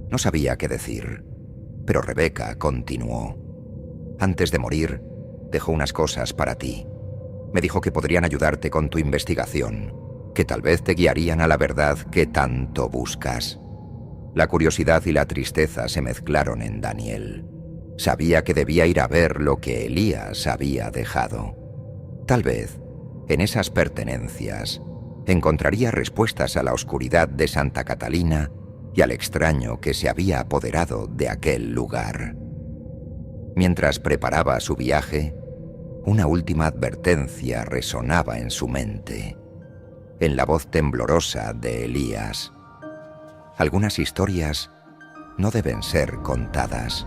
No sabía qué decir, pero Rebeca continuó. «Antes de morir, dejó unas cosas para ti. Me dijo que podrían ayudarte con tu investigación, que tal vez te guiarían a la verdad que tanto buscas». La curiosidad y la tristeza se mezclaron en Daniel. Sabía que debía ir a ver lo que Elías había dejado. Tal vez, en esas pertenencias, encontraría respuestas a la oscuridad de Santa Catalina y al extraño que se había apoderado de aquel lugar. Mientras preparaba su viaje, una última advertencia resonaba en su mente, en la voz temblorosa de Elías. Algunas historias no deben ser contadas.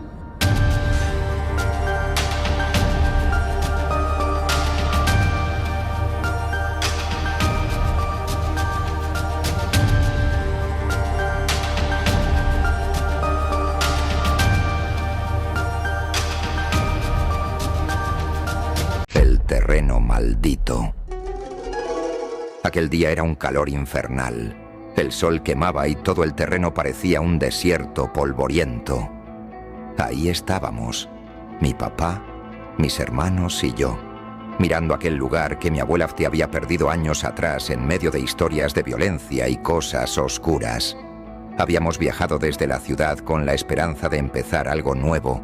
El terreno maldito. Aquel día era un calor infernal. El sol quemaba y todo el terreno parecía un desierto polvoriento. Ahí estábamos, mi papá, mis hermanos y yo, mirando aquel lugar que mi abuela te había perdido años atrás en medio de historias de violencia y cosas oscuras. Habíamos viajado desde la ciudad con la esperanza de empezar algo nuevo,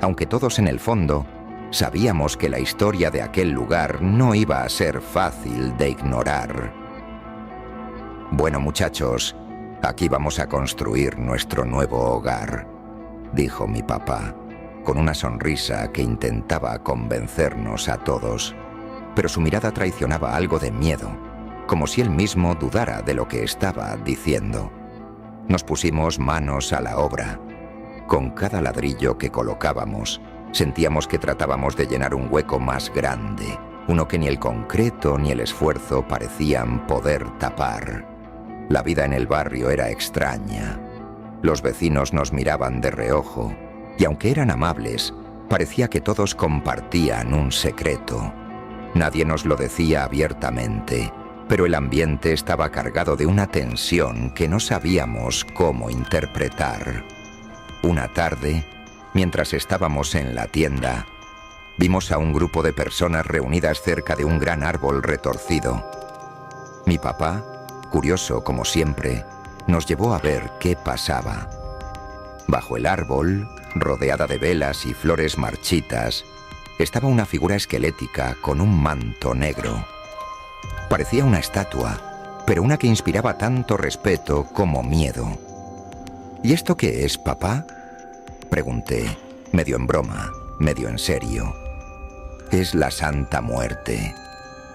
aunque todos en el fondo sabíamos que la historia de aquel lugar no iba a ser fácil de ignorar. «Bueno, muchachos, aquí vamos a construir nuestro nuevo hogar», dijo mi papá, con una sonrisa que intentaba convencernos a todos. pero su mirada traicionaba algo de miedo, como si él mismo dudara de lo que estaba diciendo. Nos pusimos manos a la obra. Con cada ladrillo que colocábamos, sentíamos que tratábamos de llenar un hueco más grande, uno que ni el concreto ni el esfuerzo parecían poder tapar. La vida en el barrio era extraña. Los vecinos nos miraban de reojo, y aunque eran amables, parecía que todos compartían un secreto. Nadie nos lo decía abiertamente, pero el ambiente estaba cargado de una tensión que no sabíamos cómo interpretar. Una tarde, mientras estábamos en la tienda, vimos a un grupo de personas reunidas cerca de un gran árbol retorcido. Mi papá, curioso como siempre, nos llevó a ver qué pasaba. Bajo el árbol, rodeada de velas y flores marchitas, estaba una figura esquelética con un manto negro. Parecía una estatua, pero una que inspiraba tanto respeto como miedo. ¿Y esto qué es, papá?, pregunté, medio en broma, medio en serio. Es la Santa Muerte,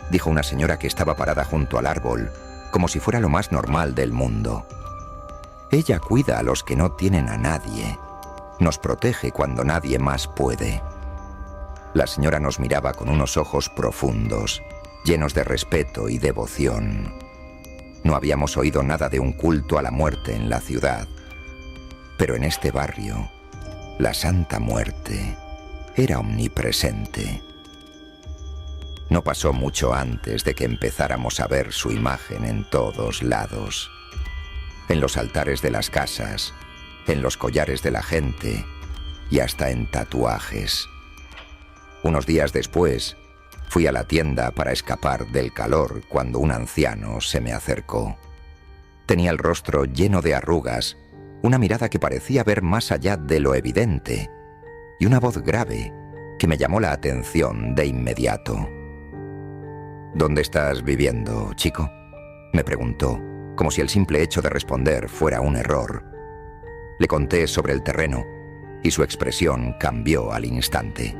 dijo una señora que estaba parada junto al árbol, como si fuera lo más normal del mundo. Ella cuida a los que no tienen a nadie. Nos protege cuando nadie más puede. La señora nos miraba con unos ojos profundos, llenos de respeto y devoción. No habíamos oído nada de un culto a la muerte en la ciudad, pero en este barrio, la Santa Muerte era omnipresente. No pasó mucho antes de que empezáramos a ver su imagen en todos lados. En los altares de las casas, en los collares de la gente y hasta en tatuajes. Unos días después, fui a la tienda para escapar del calor cuando un anciano se me acercó. Tenía el rostro lleno de arrugas, una mirada que parecía ver más allá de lo evidente y una voz grave que me llamó la atención de inmediato. ¿Dónde estás viviendo, chico?, me preguntó, como si el simple hecho de responder fuera un error. Le conté sobre el terreno y su expresión cambió al instante.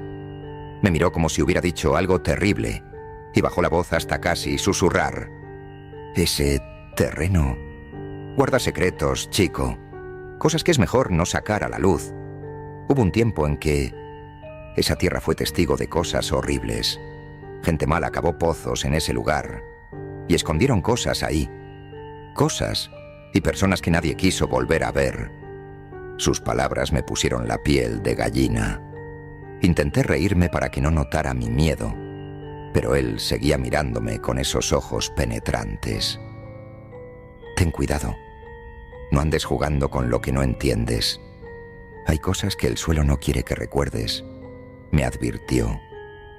Me miró como si hubiera dicho algo terrible y bajó la voz hasta casi susurrar. «¿Ese terreno? Guarda secretos, chico. Cosas que es mejor no sacar a la luz. Hubo un tiempo en que esa tierra fue testigo de cosas horribles. Gente mala cavó pozos en ese lugar y escondieron cosas ahí. Cosas y personas que nadie quiso volver a ver». Sus palabras me pusieron la piel de gallina. Intenté reírme para que no notara mi miedo, pero él seguía mirándome con esos ojos penetrantes. «Ten cuidado. No andes jugando con lo que no entiendes. Hay cosas que el suelo no quiere que recuerdes», me advirtió,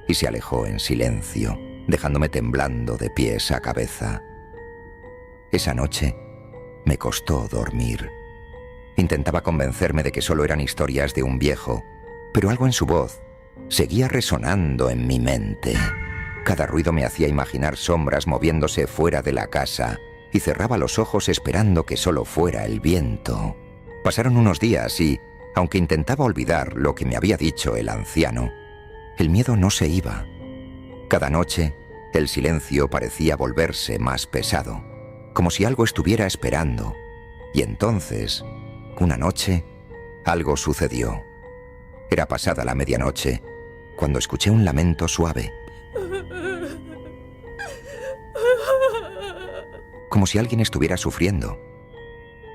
y se alejó en silencio, dejándome temblando de pies a cabeza. Esa noche me costó dormir. Intentaba convencerme de que solo eran historias de un viejo, pero algo en su voz seguía resonando en mi mente. Cada ruido me hacía imaginar sombras moviéndose fuera de la casa y cerraba los ojos esperando que solo fuera el viento. Pasaron unos días y, aunque intentaba olvidar lo que me había dicho el anciano, el miedo no se iba. Cada noche, el silencio parecía volverse más pesado, como si algo estuviera esperando. Y entonces, una noche, algo sucedió. Era pasada la medianoche, cuando escuché un lamento suave. Como si alguien estuviera sufriendo.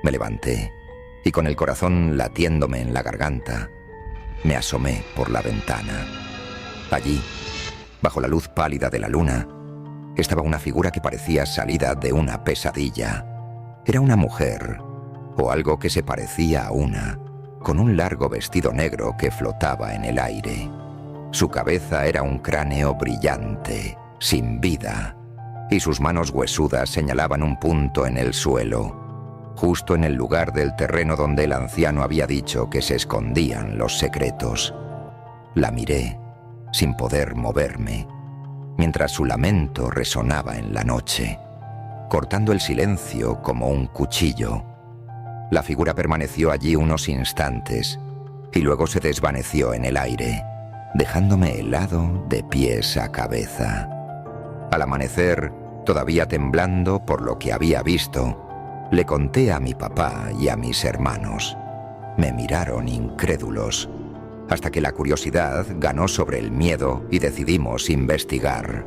Me levanté y con el corazón latiéndome en la garganta, me asomé por la ventana. Allí, bajo la luz pálida de la luna, estaba una figura que parecía salida de una pesadilla. Era una mujer, o algo que se parecía a una, con un largo vestido negro que flotaba en el aire. Su cabeza era un cráneo brillante, sin vida, y sus manos huesudas señalaban un punto en el suelo, justo en el lugar del terreno donde el anciano había dicho que se escondían los secretos. La miré, sin poder moverme, mientras su lamento resonaba en la noche, cortando el silencio como un cuchillo. La figura permaneció allí unos instantes y luego se desvaneció en el aire, dejándome helado de pies a cabeza. Al amanecer, todavía temblando por lo que había visto, le conté a mi papá y a mis hermanos. Me miraron incrédulos, hasta que la curiosidad ganó sobre el miedo y decidimos investigar.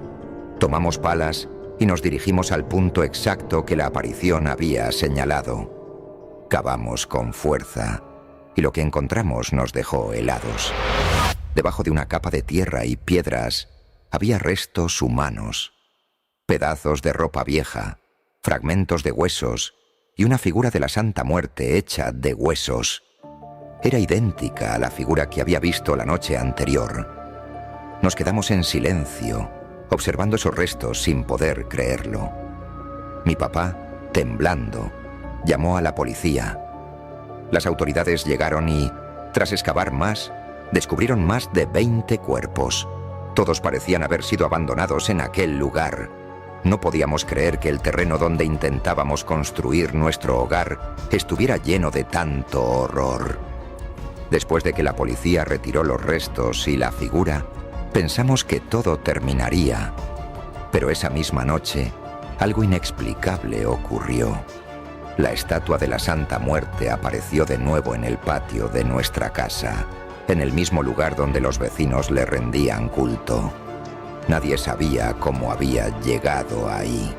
Tomamos palas y nos dirigimos al punto exacto que la aparición había señalado. Cavamos con fuerza y lo que encontramos nos dejó helados. Debajo de una capa de tierra y piedras había restos humanos, pedazos de ropa vieja, fragmentos de huesos y una figura de la Santa Muerte hecha de huesos. Era idéntica a la figura que había visto la noche anterior. Nos quedamos en silencio, observando esos restos sin poder creerlo. Mi papá, temblando, llamó a la policía. Las autoridades llegaron y, tras excavar más, descubrieron más de 20 cuerpos. Todos parecían haber sido abandonados en aquel lugar. No podíamos creer que el terreno donde intentábamos construir nuestro hogar estuviera lleno de tanto horror. Después de que la policía retiró los restos y la figura, pensamos que todo terminaría. Pero esa misma noche, algo inexplicable ocurrió. La estatua de la Santa Muerte apareció de nuevo en el patio de nuestra casa, en el mismo lugar donde los vecinos le rendían culto. Nadie sabía cómo había llegado ahí,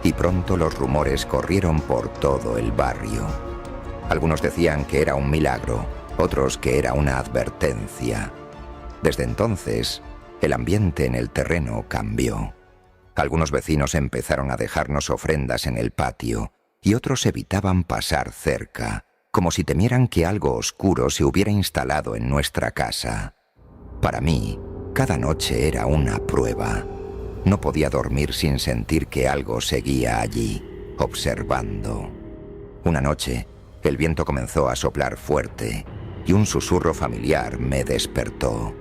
y pronto los rumores corrieron por todo el barrio. Algunos decían que era un milagro, otros que era una advertencia. Desde entonces, el ambiente en el terreno cambió. Algunos vecinos empezaron a dejarnos ofrendas en el patio, y otros evitaban pasar cerca, como si temieran que algo oscuro se hubiera instalado en nuestra casa. Para mí, cada noche era una prueba. No podía dormir sin sentir que algo seguía allí, observando. Una noche, el viento comenzó a soplar fuerte, y un susurro familiar me despertó.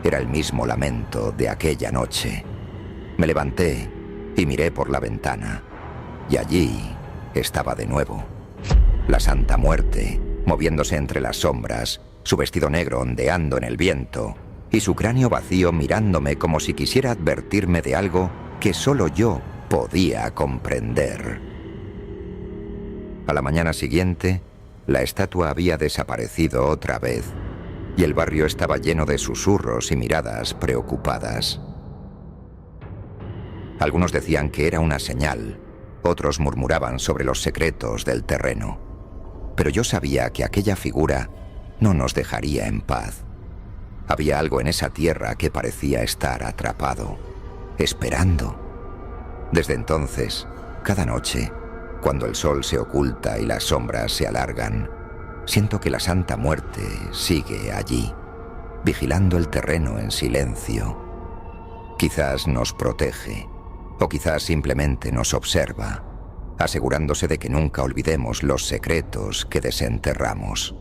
Era el mismo lamento de aquella noche. Me levanté y miré por la ventana, y allí estaba de nuevo. La Santa Muerte, moviéndose entre las sombras, su vestido negro ondeando en el viento, y su cráneo vacío mirándome como si quisiera advertirme de algo que solo yo podía comprender. A la mañana siguiente, la estatua había desaparecido otra vez, y el barrio estaba lleno de susurros y miradas preocupadas. Algunos decían que era una señal, otros murmuraban sobre los secretos del terreno. Pero yo sabía que aquella figura no nos dejaría en paz. Había algo en esa tierra que parecía estar atrapado, esperando. Desde entonces, cada noche, cuando el sol se oculta y las sombras se alargan, siento que la Santa Muerte sigue allí, vigilando el terreno en silencio. Quizás nos protege, o quizás simplemente nos observa, asegurándose de que nunca olvidemos los secretos que desenterramos.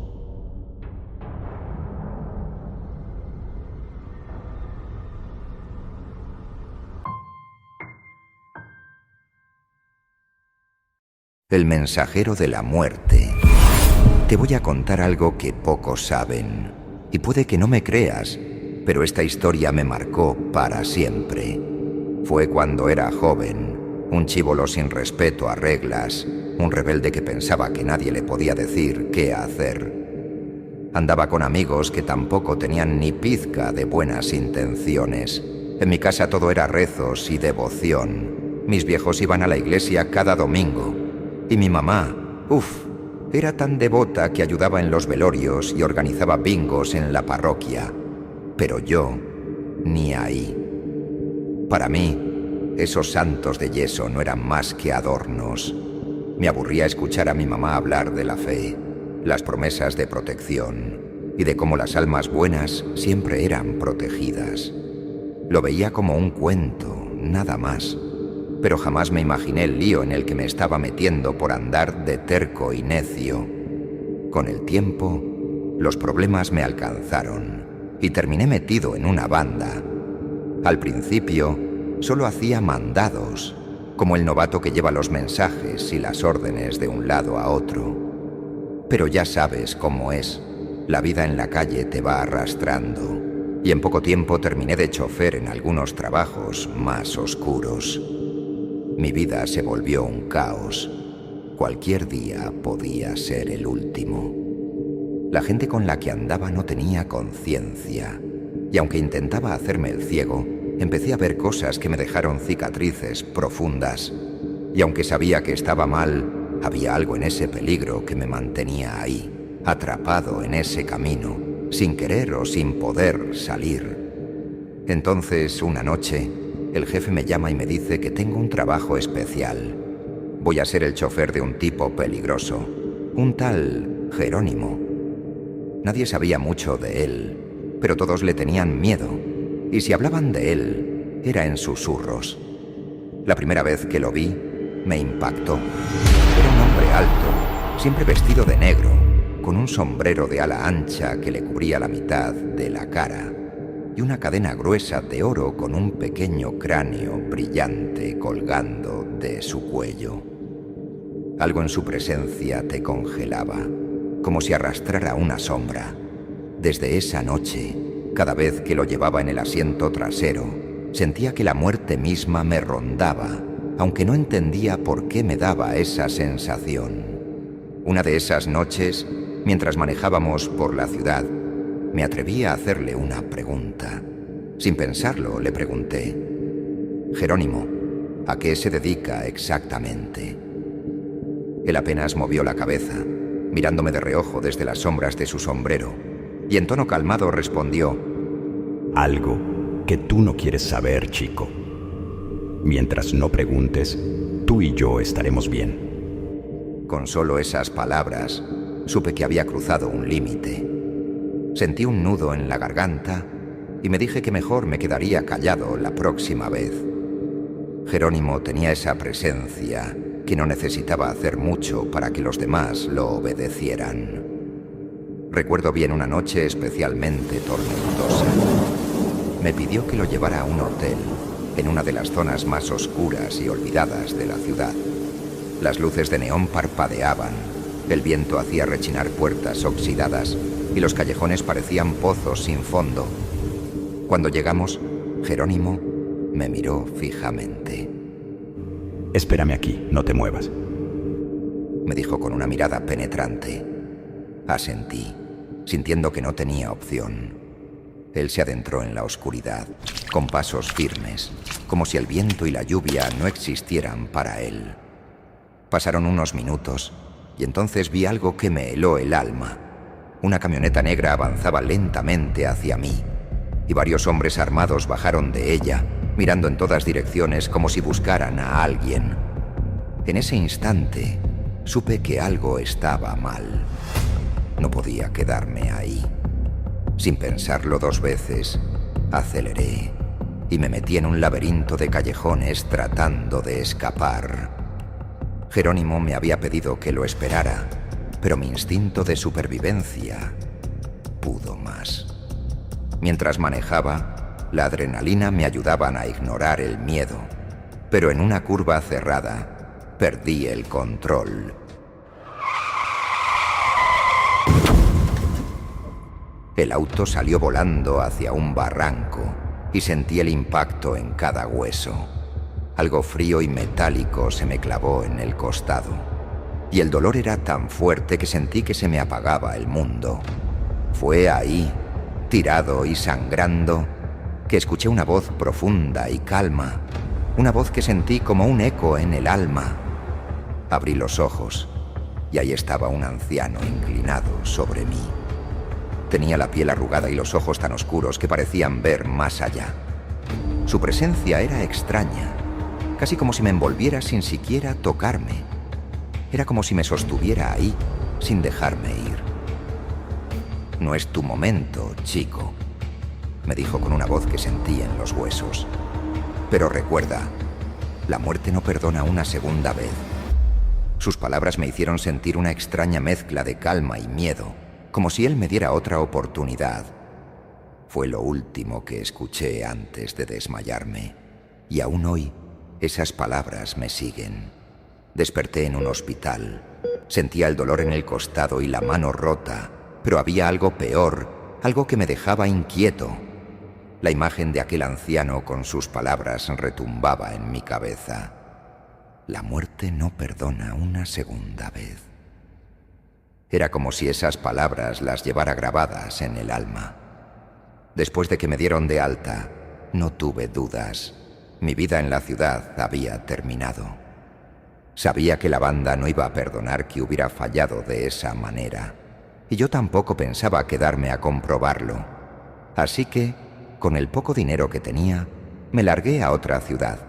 El mensajero de la muerte. Te voy a contar algo que pocos saben, y puede que no me creas, pero esta historia me marcó para siempre. Fue cuando era joven, un chibolo sin respeto a reglas, un rebelde que pensaba que nadie le podía decir qué hacer. Andaba con amigos que tampoco tenían ni pizca de buenas intenciones. En mi casa todo era rezos y devoción. Mis viejos iban a la iglesia cada domingo. Y mi mamá, era tan devota que ayudaba en los velorios y organizaba bingos en la parroquia. Pero yo, ni ahí. Para mí, esos santos de yeso no eran más que adornos. Me aburría escuchar a mi mamá hablar de la fe, las promesas de protección y de cómo las almas buenas siempre eran protegidas. Lo veía como un cuento, nada más. Pero jamás me imaginé el lío en el que me estaba metiendo por andar de terco y necio. Con el tiempo, los problemas me alcanzaron y terminé metido en una banda. Al principio, solo hacía mandados, como el novato que lleva los mensajes y las órdenes de un lado a otro. Pero ya sabes cómo es, la vida en la calle te va arrastrando. y en poco tiempo terminé de chofer en algunos trabajos más oscuros. Mi vida se volvió un caos. Cualquier día podía ser el último. La gente con la que andaba no tenía conciencia, y aunque intentaba hacerme el ciego, empecé a ver cosas que me dejaron cicatrices profundas. Y aunque sabía que estaba mal, había algo en ese peligro que me mantenía ahí, atrapado en ese camino, sin querer o sin poder salir. Entonces, una noche, el jefe me llama y me dice que tengo un trabajo especial. Voy a ser el chofer de un tipo peligroso, un tal Jerónimo. Nadie sabía mucho de él, pero todos le tenían miedo, y si hablaban de él, era en susurros. La primera vez que lo vi, me impactó. Era un hombre alto, siempre vestido de negro, con un sombrero de ala ancha que le cubría la mitad de la cara, y una cadena gruesa de oro con un pequeño cráneo brillante colgando de su cuello. Algo en su presencia te congelaba, como si arrastrara una sombra. Desde esa noche, cada vez que lo llevaba en el asiento trasero, sentía que la muerte misma me rondaba, aunque no entendía por qué me daba esa sensación. Una de esas noches, mientras manejábamos por la ciudad, me atreví a hacerle una pregunta. Sin pensarlo, le pregunté: Jerónimo, ¿a qué se dedica exactamente? Él apenas movió la cabeza, mirándome de reojo desde las sombras de su sombrero, y en tono calmado respondió: algo que tú no quieres saber, chico. Mientras no preguntes, tú y yo estaremos bien. Con solo esas palabras, supe que había cruzado un límite. Sentí un nudo en la garganta y me dije que mejor me quedaría callado la próxima vez. Jerónimo tenía esa presencia que no necesitaba hacer mucho para que los demás lo obedecieran. Recuerdo bien una noche especialmente tormentosa. Me pidió que lo llevara a un hotel en una de las zonas más oscuras y olvidadas de la ciudad. Las luces de neón parpadeaban, el viento hacía rechinar puertas oxidadas y los callejones parecían pozos sin fondo. Cuando llegamos, Jerónimo me miró fijamente. Espérame aquí, no te muevas, me dijo con una mirada penetrante. Asentí, sintiendo que no tenía opción. Él se adentró en la oscuridad, con pasos firmes, como si el viento y la lluvia no existieran para él. Pasaron unos minutos y entonces vi algo que me heló el alma. Una camioneta negra avanzaba lentamente hacia mí y varios hombres armados bajaron de ella, mirando en todas direcciones como si buscaran a alguien. En ese instante supe que algo estaba mal. No podía quedarme ahí. Sin pensarlo dos veces, aceleré y me metí en un laberinto de callejones tratando de escapar. Jerónimo me había pedido que lo esperara, pero mi instinto de supervivencia pudo más. Mientras manejaba, la adrenalina me ayudaban a ignorar el miedo, pero en una curva cerrada perdí el control. El auto salió volando hacia un barranco y sentí el impacto en cada hueso. Algo frío y metálico se me clavó en el costado, y el dolor era tan fuerte que sentí que se me apagaba el mundo. Fue ahí, tirado y sangrando, que escuché una voz profunda y calma, una voz que sentí como un eco en el alma. Abrí los ojos y ahí estaba un anciano inclinado sobre mí. Tenía la piel arrugada y los ojos tan oscuros que parecían ver más allá. Su presencia era extraña, casi como si me envolviera sin siquiera tocarme. Era como si me sostuviera ahí, sin dejarme ir. «No es tu momento, chico», me dijo con una voz que sentí en los huesos. «Pero recuerda, la muerte no perdona una segunda vez». Sus palabras me hicieron sentir una extraña mezcla de calma y miedo, como si él me diera otra oportunidad. Fue lo último que escuché antes de desmayarme, y aún hoy esas palabras me siguen. Desperté en un hospital. Sentía el dolor en el costado y la mano rota, pero había algo peor, algo que me dejaba inquieto. La imagen de aquel anciano con sus palabras retumbaba en mi cabeza. La muerte no perdona una segunda vez. Era como si esas palabras las llevara grabadas en el alma. Después de que me dieron de alta, no tuve dudas. Mi vida en la ciudad había terminado. Sabía que la banda no iba a perdonar que hubiera fallado de esa manera, y yo tampoco pensaba quedarme a comprobarlo. Así que, con el poco dinero que tenía, me largué a otra ciudad.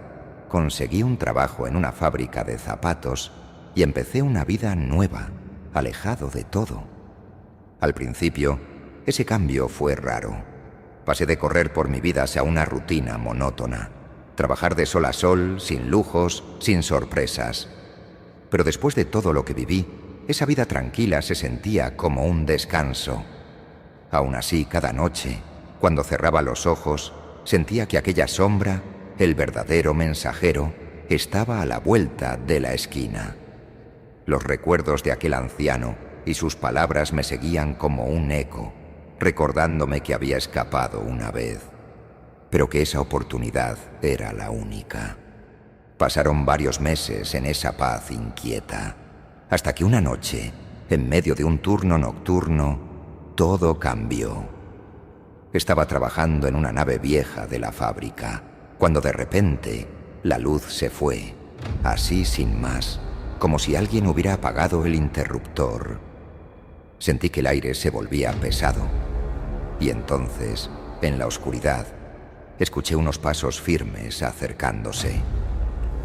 Conseguí un trabajo en una fábrica de zapatos y empecé una vida nueva, alejado de todo. Al principio, ese cambio fue raro. Pasé de correr por mi vida a una rutina monótona, trabajar de sol a sol, sin lujos, sin sorpresas. Pero después de todo lo que viví, esa vida tranquila se sentía como un descanso. Aún así, cada noche, cuando cerraba los ojos, sentía que aquella sombra, el verdadero mensajero, estaba a la vuelta de la esquina. Los recuerdos de aquel anciano y sus palabras me seguían como un eco, recordándome que había escapado una vez, pero que esa oportunidad era la única. Pasaron varios meses en esa paz inquieta, hasta que una noche, en medio de un turno nocturno, todo cambió. Estaba trabajando en una nave vieja de la fábrica, cuando de repente la luz se fue, así sin más, como si alguien hubiera apagado el interruptor. Sentí que el aire se volvía pesado, y entonces, en la oscuridad, escuché unos pasos firmes acercándose.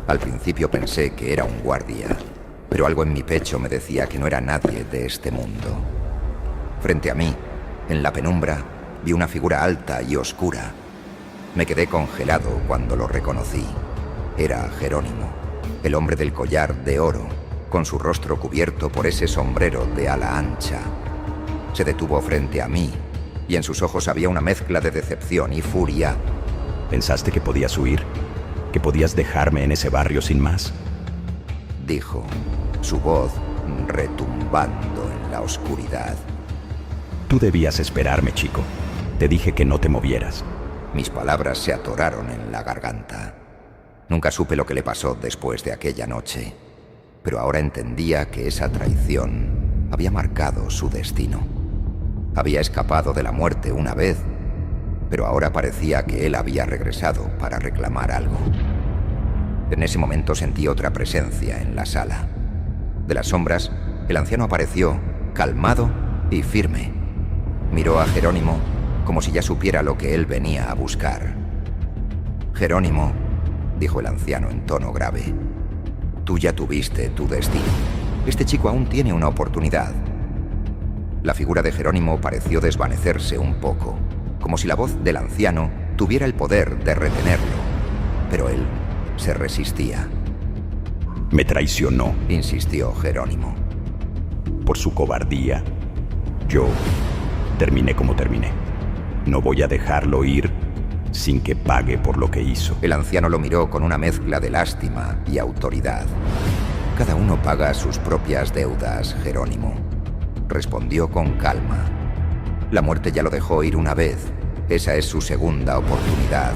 Al principio pensé que era un guardia, pero algo en mi pecho me decía que no era nadie de este mundo. Frente a mí, en la penumbra, vi una figura alta y oscura. Me quedé congelado cuando lo reconocí. Era Jerónimo, el hombre del collar de oro, con su rostro cubierto por ese sombrero de ala ancha. Se detuvo frente a mí, y en sus ojos había una mezcla de decepción y furia. ¿Pensaste que podías huir? ¿Que podías dejarme en ese barrio sin más? Dijo, su voz retumbando en la oscuridad. Tú debías esperarme, chico. Te dije que no te movieras. Mis palabras se atoraron en la garganta. Nunca supe lo que le pasó después de aquella noche, pero ahora entendía que esa traición había marcado su destino. Había escapado de la muerte una vez, pero ahora parecía que él había regresado para reclamar algo. En ese momento sentí otra presencia en la sala. De las sombras, el anciano apareció, calmado y firme. Miró a Jerónimo como si ya supiera lo que él venía a buscar. «Jerónimo», dijo el anciano en tono grave, «tú ya tuviste tu destino. Este chico aún tiene una oportunidad». La figura de Jerónimo pareció desvanecerse un poco, como si la voz del anciano tuviera el poder de retenerlo, pero él se resistía. Me traicionó, insistió Jerónimo. Por su cobardía, yo terminé como terminé. No voy a dejarlo ir sin que pague por lo que hizo. El anciano lo miró con una mezcla de lástima y autoridad. Cada uno paga sus propias deudas, Jerónimo, respondió con calma. La muerte ya lo dejó ir una vez. Esa es su segunda oportunidad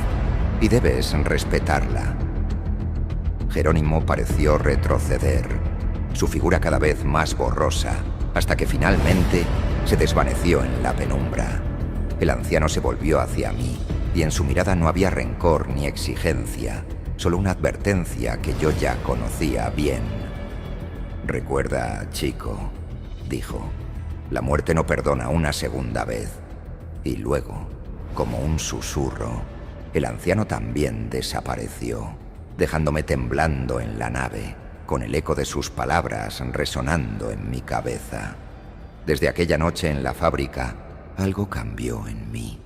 y debes respetarla. Jerónimo pareció retroceder, su figura cada vez más borrosa, hasta que finalmente se desvaneció en la penumbra. El anciano se volvió hacia mí y en su mirada no había rencor ni exigencia, solo una advertencia que yo ya conocía bien. «Recuerda, chico», dijo, «la muerte no perdona una segunda vez». Y luego, como un susurro, el anciano también desapareció, dejándome temblando en la nave, con el eco de sus palabras resonando en mi cabeza. Desde aquella noche en la fábrica, algo cambió en mí.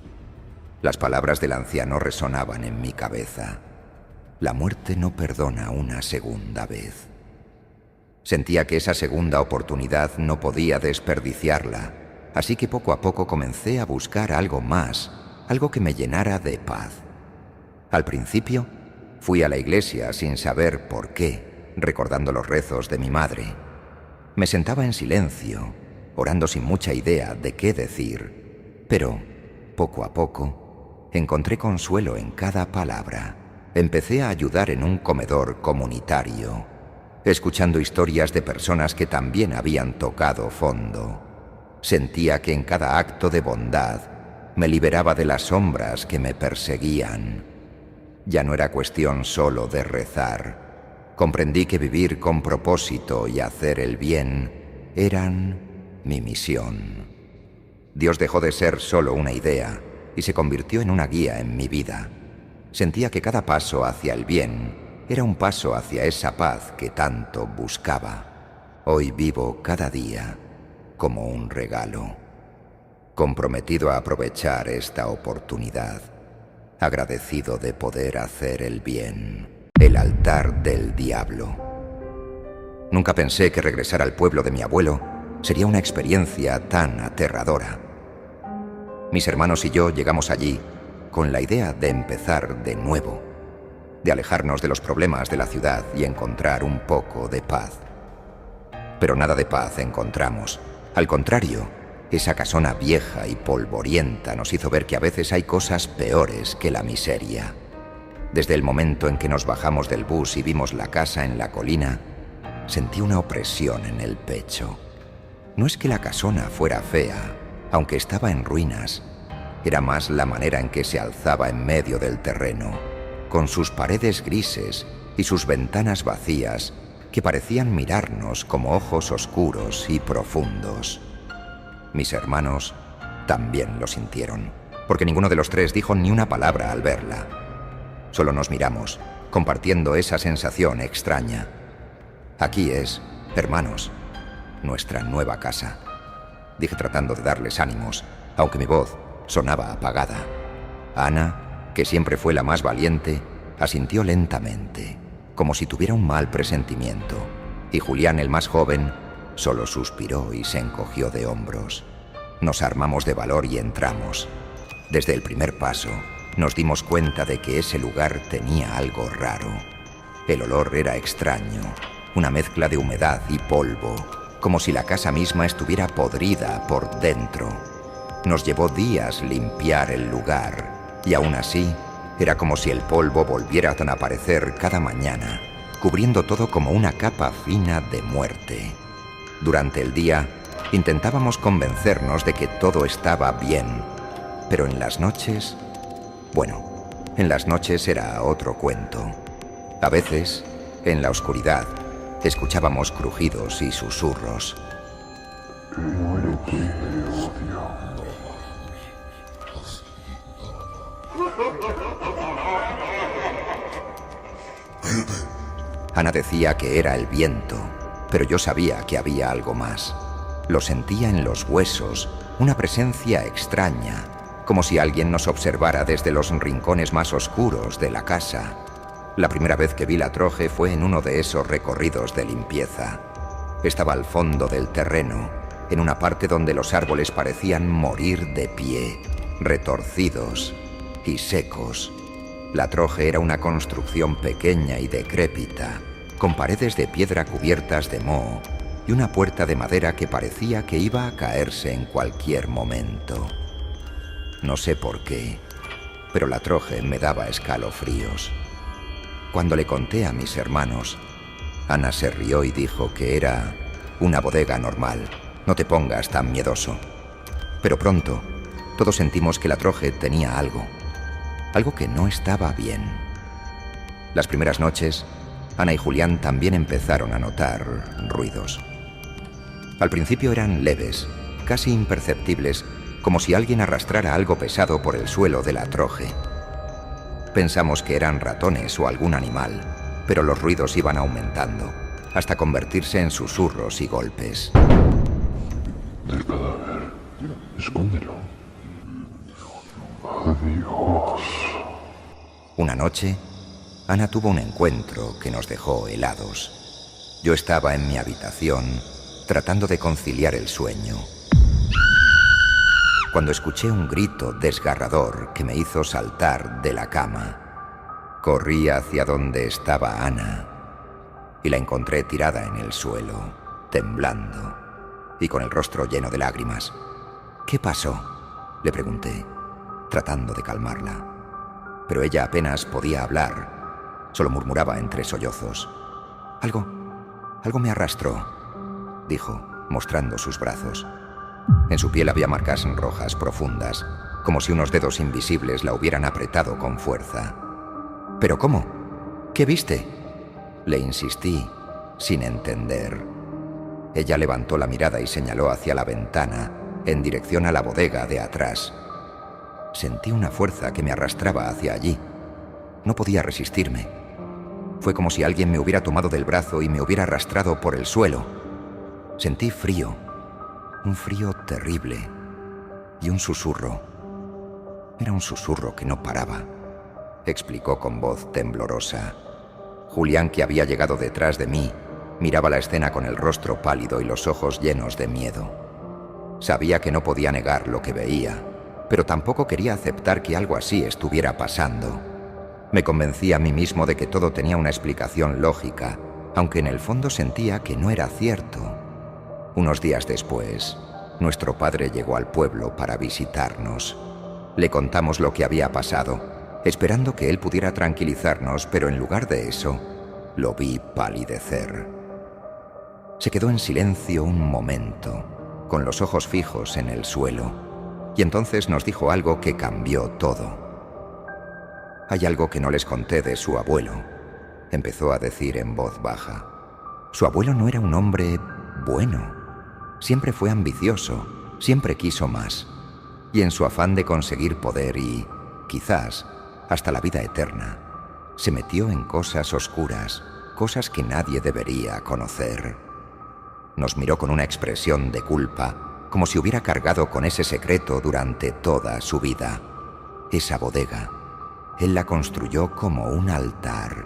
Las palabras del anciano resonaban en mi cabeza. La muerte no perdona una segunda vez. Sentía que esa segunda oportunidad no podía desperdiciarla, así que poco a poco comencé a buscar algo más, algo que me llenara de paz. Al principio, fui a la iglesia sin saber por qué, recordando los rezos de mi madre. Me sentaba en silencio, orando sin mucha idea de qué decir, pero, poco a poco, encontré consuelo en cada palabra. Empecé a ayudar en un comedor comunitario, escuchando historias de personas que también habían tocado fondo. Sentía que en cada acto de bondad me liberaba de las sombras que me perseguían. Ya no era cuestión solo de rezar. Comprendí que vivir con propósito y hacer el bien eran mi misión. Dios dejó de ser solo una idea y se convirtió en una guía en mi vida. Sentía que cada paso hacia el bien era un paso hacia esa paz que tanto buscaba. Hoy vivo cada día como un regalo, comprometido a aprovechar esta oportunidad, agradecido de poder hacer el bien. El altar del diablo. Nunca pensé que regresar al pueblo de mi abuelo sería una experiencia tan aterradora. Mis hermanos y yo llegamos allí con la idea de empezar de nuevo, de alejarnos de los problemas de la ciudad y encontrar un poco de paz. Pero nada de paz encontramos. Al contrario, esa casona vieja y polvorienta nos hizo ver que a veces hay cosas peores que la miseria. Desde el momento en que nos bajamos del bus y vimos la casa en la colina, sentí una opresión en el pecho. No es que la casona fuera fea, aunque estaba en ruinas. Era más la manera en que se alzaba en medio del terreno, con sus paredes grises y sus ventanas vacías que parecían mirarnos como ojos oscuros y profundos. Mis hermanos también lo sintieron, porque ninguno de los tres dijo ni una palabra al verla. Solo nos miramos, compartiendo esa sensación extraña. Aquí es, hermanos, nuestra nueva casa, dije tratando de darles ánimos, aunque mi voz sonaba apagada. Ana, que siempre fue la más valiente, asintió lentamente, como si tuviera un mal presentimiento, y Julián, el más joven, solo suspiró y se encogió de hombros. Nos armamos de valor y entramos. Desde el primer paso, nos dimos cuenta de que ese lugar tenía algo raro. El olor era extraño, una mezcla de humedad y polvo, como si la casa misma estuviera podrida por dentro. Nos llevó días limpiar el lugar, y aún así, era como si el polvo volviera a aparecer cada mañana, cubriendo todo como una capa fina de muerte. Durante el día, intentábamos convencernos de que todo estaba bien, pero en las noches... Bueno, en las noches era otro cuento. A veces, en la oscuridad, escuchábamos crujidos y susurros. Ana decía que era el viento, pero yo sabía que había algo más. Lo sentía en los huesos, una presencia extraña, como si alguien nos observara desde los rincones más oscuros de la casa. La primera vez que vi la troje fue en uno de esos recorridos de limpieza. Estaba al fondo del terreno, en una parte donde los árboles parecían morir de pie, retorcidos y secos. La troje era una construcción pequeña y decrépita, con paredes de piedra cubiertas de moho y una puerta de madera que parecía que iba a caerse en cualquier momento. No sé por qué, pero la troje me daba escalofríos. Cuando le conté a mis hermanos, Ana se rió y dijo que era una bodega normal. No te pongas tan miedoso. Pero pronto, todos sentimos que la troje tenía algo que no estaba bien. Las primeras noches, Ana y Julián también empezaron a notar ruidos. Al principio eran leves, casi imperceptibles, como si alguien arrastrara algo pesado por el suelo de la troje. Pensamos que eran ratones o algún animal, pero los ruidos iban aumentando, hasta convertirse en susurros y golpes. El cadáver. Escóndelo. Adiós. Una noche, Ana tuvo un encuentro que nos dejó helados. Yo estaba en mi habitación, tratando de conciliar el sueño, cuando escuché un grito desgarrador que me hizo saltar de la cama. Corrí hacia donde estaba Ana y la encontré tirada en el suelo, temblando y con el rostro lleno de lágrimas. «¿Qué pasó?», le pregunté. tratando de calmarla. Pero ella apenas podía hablar, solo murmuraba entre sollozos. Algo me arrastró, dijo, mostrando sus brazos. En su piel había marcas rojas profundas, como si unos dedos invisibles la hubieran apretado con fuerza. ¿Pero cómo? ¿Qué viste? Le insistí, sin entender. Ella levantó la mirada y señaló hacia la ventana, en dirección a la bodega de atrás. Sentí una fuerza que me arrastraba hacia allí. No podía resistirme. Fue como si alguien me hubiera tomado del brazo y me hubiera arrastrado por el suelo. Sentí frío, un frío terrible, y un susurro. Era un susurro que no paraba, explicó con voz temblorosa. Julián, que había llegado detrás de mí, miraba la escena con el rostro pálido y los ojos llenos de miedo. Sabía que no podía negar lo que veía, pero tampoco quería aceptar que algo así estuviera pasando. Me convencí a mí mismo de que todo tenía una explicación lógica, aunque en el fondo sentía que no era cierto. Unos días después, nuestro padre llegó al pueblo para visitarnos. Le contamos lo que había pasado, esperando que él pudiera tranquilizarnos, pero en lugar de eso, lo vi palidecer. Se quedó en silencio un momento, con los ojos fijos en el suelo, y entonces nos dijo algo que cambió todo. «Hay algo que no les conté de su abuelo», empezó a decir en voz baja. «Su abuelo no era un hombre bueno. Siempre fue ambicioso, siempre quiso más. Y en su afán de conseguir poder y, quizás, hasta la vida eterna, se metió en cosas oscuras, cosas que nadie debería conocer». Nos miró con una expresión de culpa, como si hubiera cargado con ese secreto durante toda su vida. Esa bodega, él la construyó como un altar.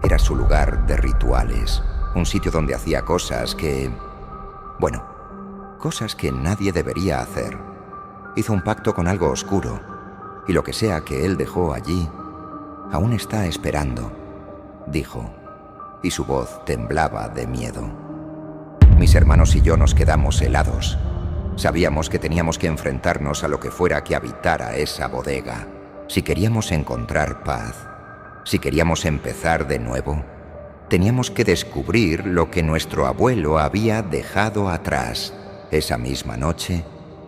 Era su lugar de rituales, un sitio donde hacía cosas que... bueno, cosas que nadie debería hacer. Hizo un pacto con algo oscuro, y lo que sea que él dejó allí, aún está esperando, dijo, y su voz temblaba de miedo. Mis hermanos y yo nos quedamos helados. Sabíamos que teníamos que enfrentarnos a lo que fuera que habitara esa bodega. Si queríamos encontrar paz, si queríamos empezar de nuevo, teníamos que descubrir lo que nuestro abuelo había dejado atrás. Esa misma noche,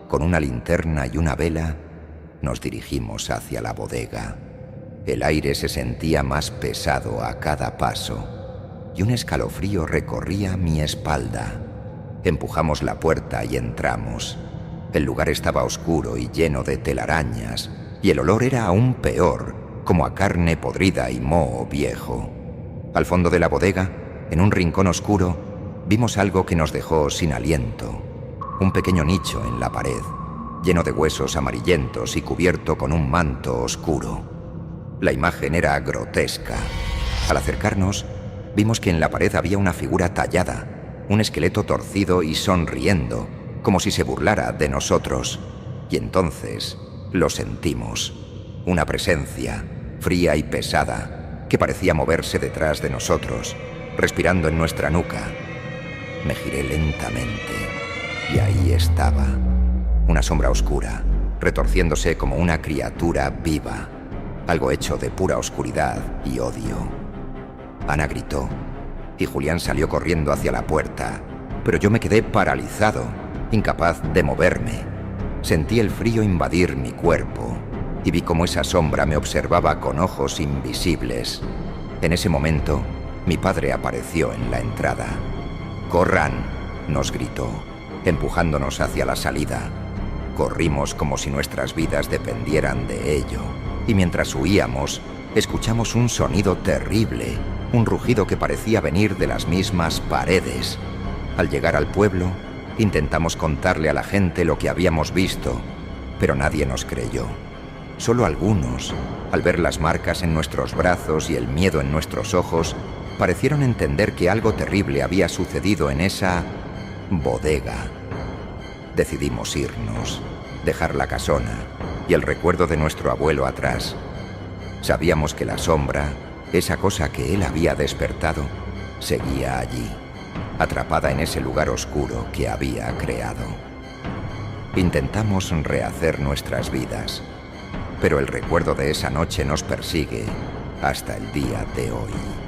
con una linterna y una vela, nos dirigimos hacia la bodega. El aire se sentía más pesado a cada paso, y un escalofrío recorría mi espalda. Empujamos la puerta y entramos. El lugar estaba oscuro y lleno de telarañas, y el olor era aún peor, como a carne podrida y moho viejo. Al fondo de la bodega, en un rincón oscuro, vimos algo que nos dejó sin aliento. Un pequeño nicho en la pared, lleno de huesos amarillentos y cubierto con un manto oscuro. La imagen era grotesca. Al acercarnos, vimos que en la pared había una figura tallada, un esqueleto torcido y sonriendo, como si se burlara de nosotros. Y entonces lo sentimos. Una presencia, fría y pesada, que parecía moverse detrás de nosotros, respirando en nuestra nuca. Me giré lentamente, y ahí estaba, una sombra oscura, retorciéndose como una criatura viva, algo hecho de pura oscuridad y odio. Ana gritó, y Julián salió corriendo hacia la puerta, pero yo me quedé paralizado, incapaz de moverme. Sentí el frío invadir mi cuerpo, y vi cómo esa sombra me observaba con ojos invisibles. En ese momento, mi padre apareció en la entrada. «¡Corran!», nos gritó, empujándonos hacia la salida. Corrimos como si nuestras vidas dependieran de ello, y mientras huíamos, escuchamos un sonido terrible, un rugido que parecía venir de las mismas paredes. Al llegar al pueblo, intentamos contarle a la gente lo que habíamos visto, pero nadie nos creyó. Solo algunos, al ver las marcas en nuestros brazos y el miedo en nuestros ojos, parecieron entender que algo terrible había sucedido en esa bodega. Decidimos irnos, dejar la casona y el recuerdo de nuestro abuelo atrás. Sabíamos que la sombra, esa cosa que él había despertado, seguía allí, atrapada en ese lugar oscuro que había creado. Intentamos rehacer nuestras vidas, pero el recuerdo de esa noche nos persigue hasta el día de hoy.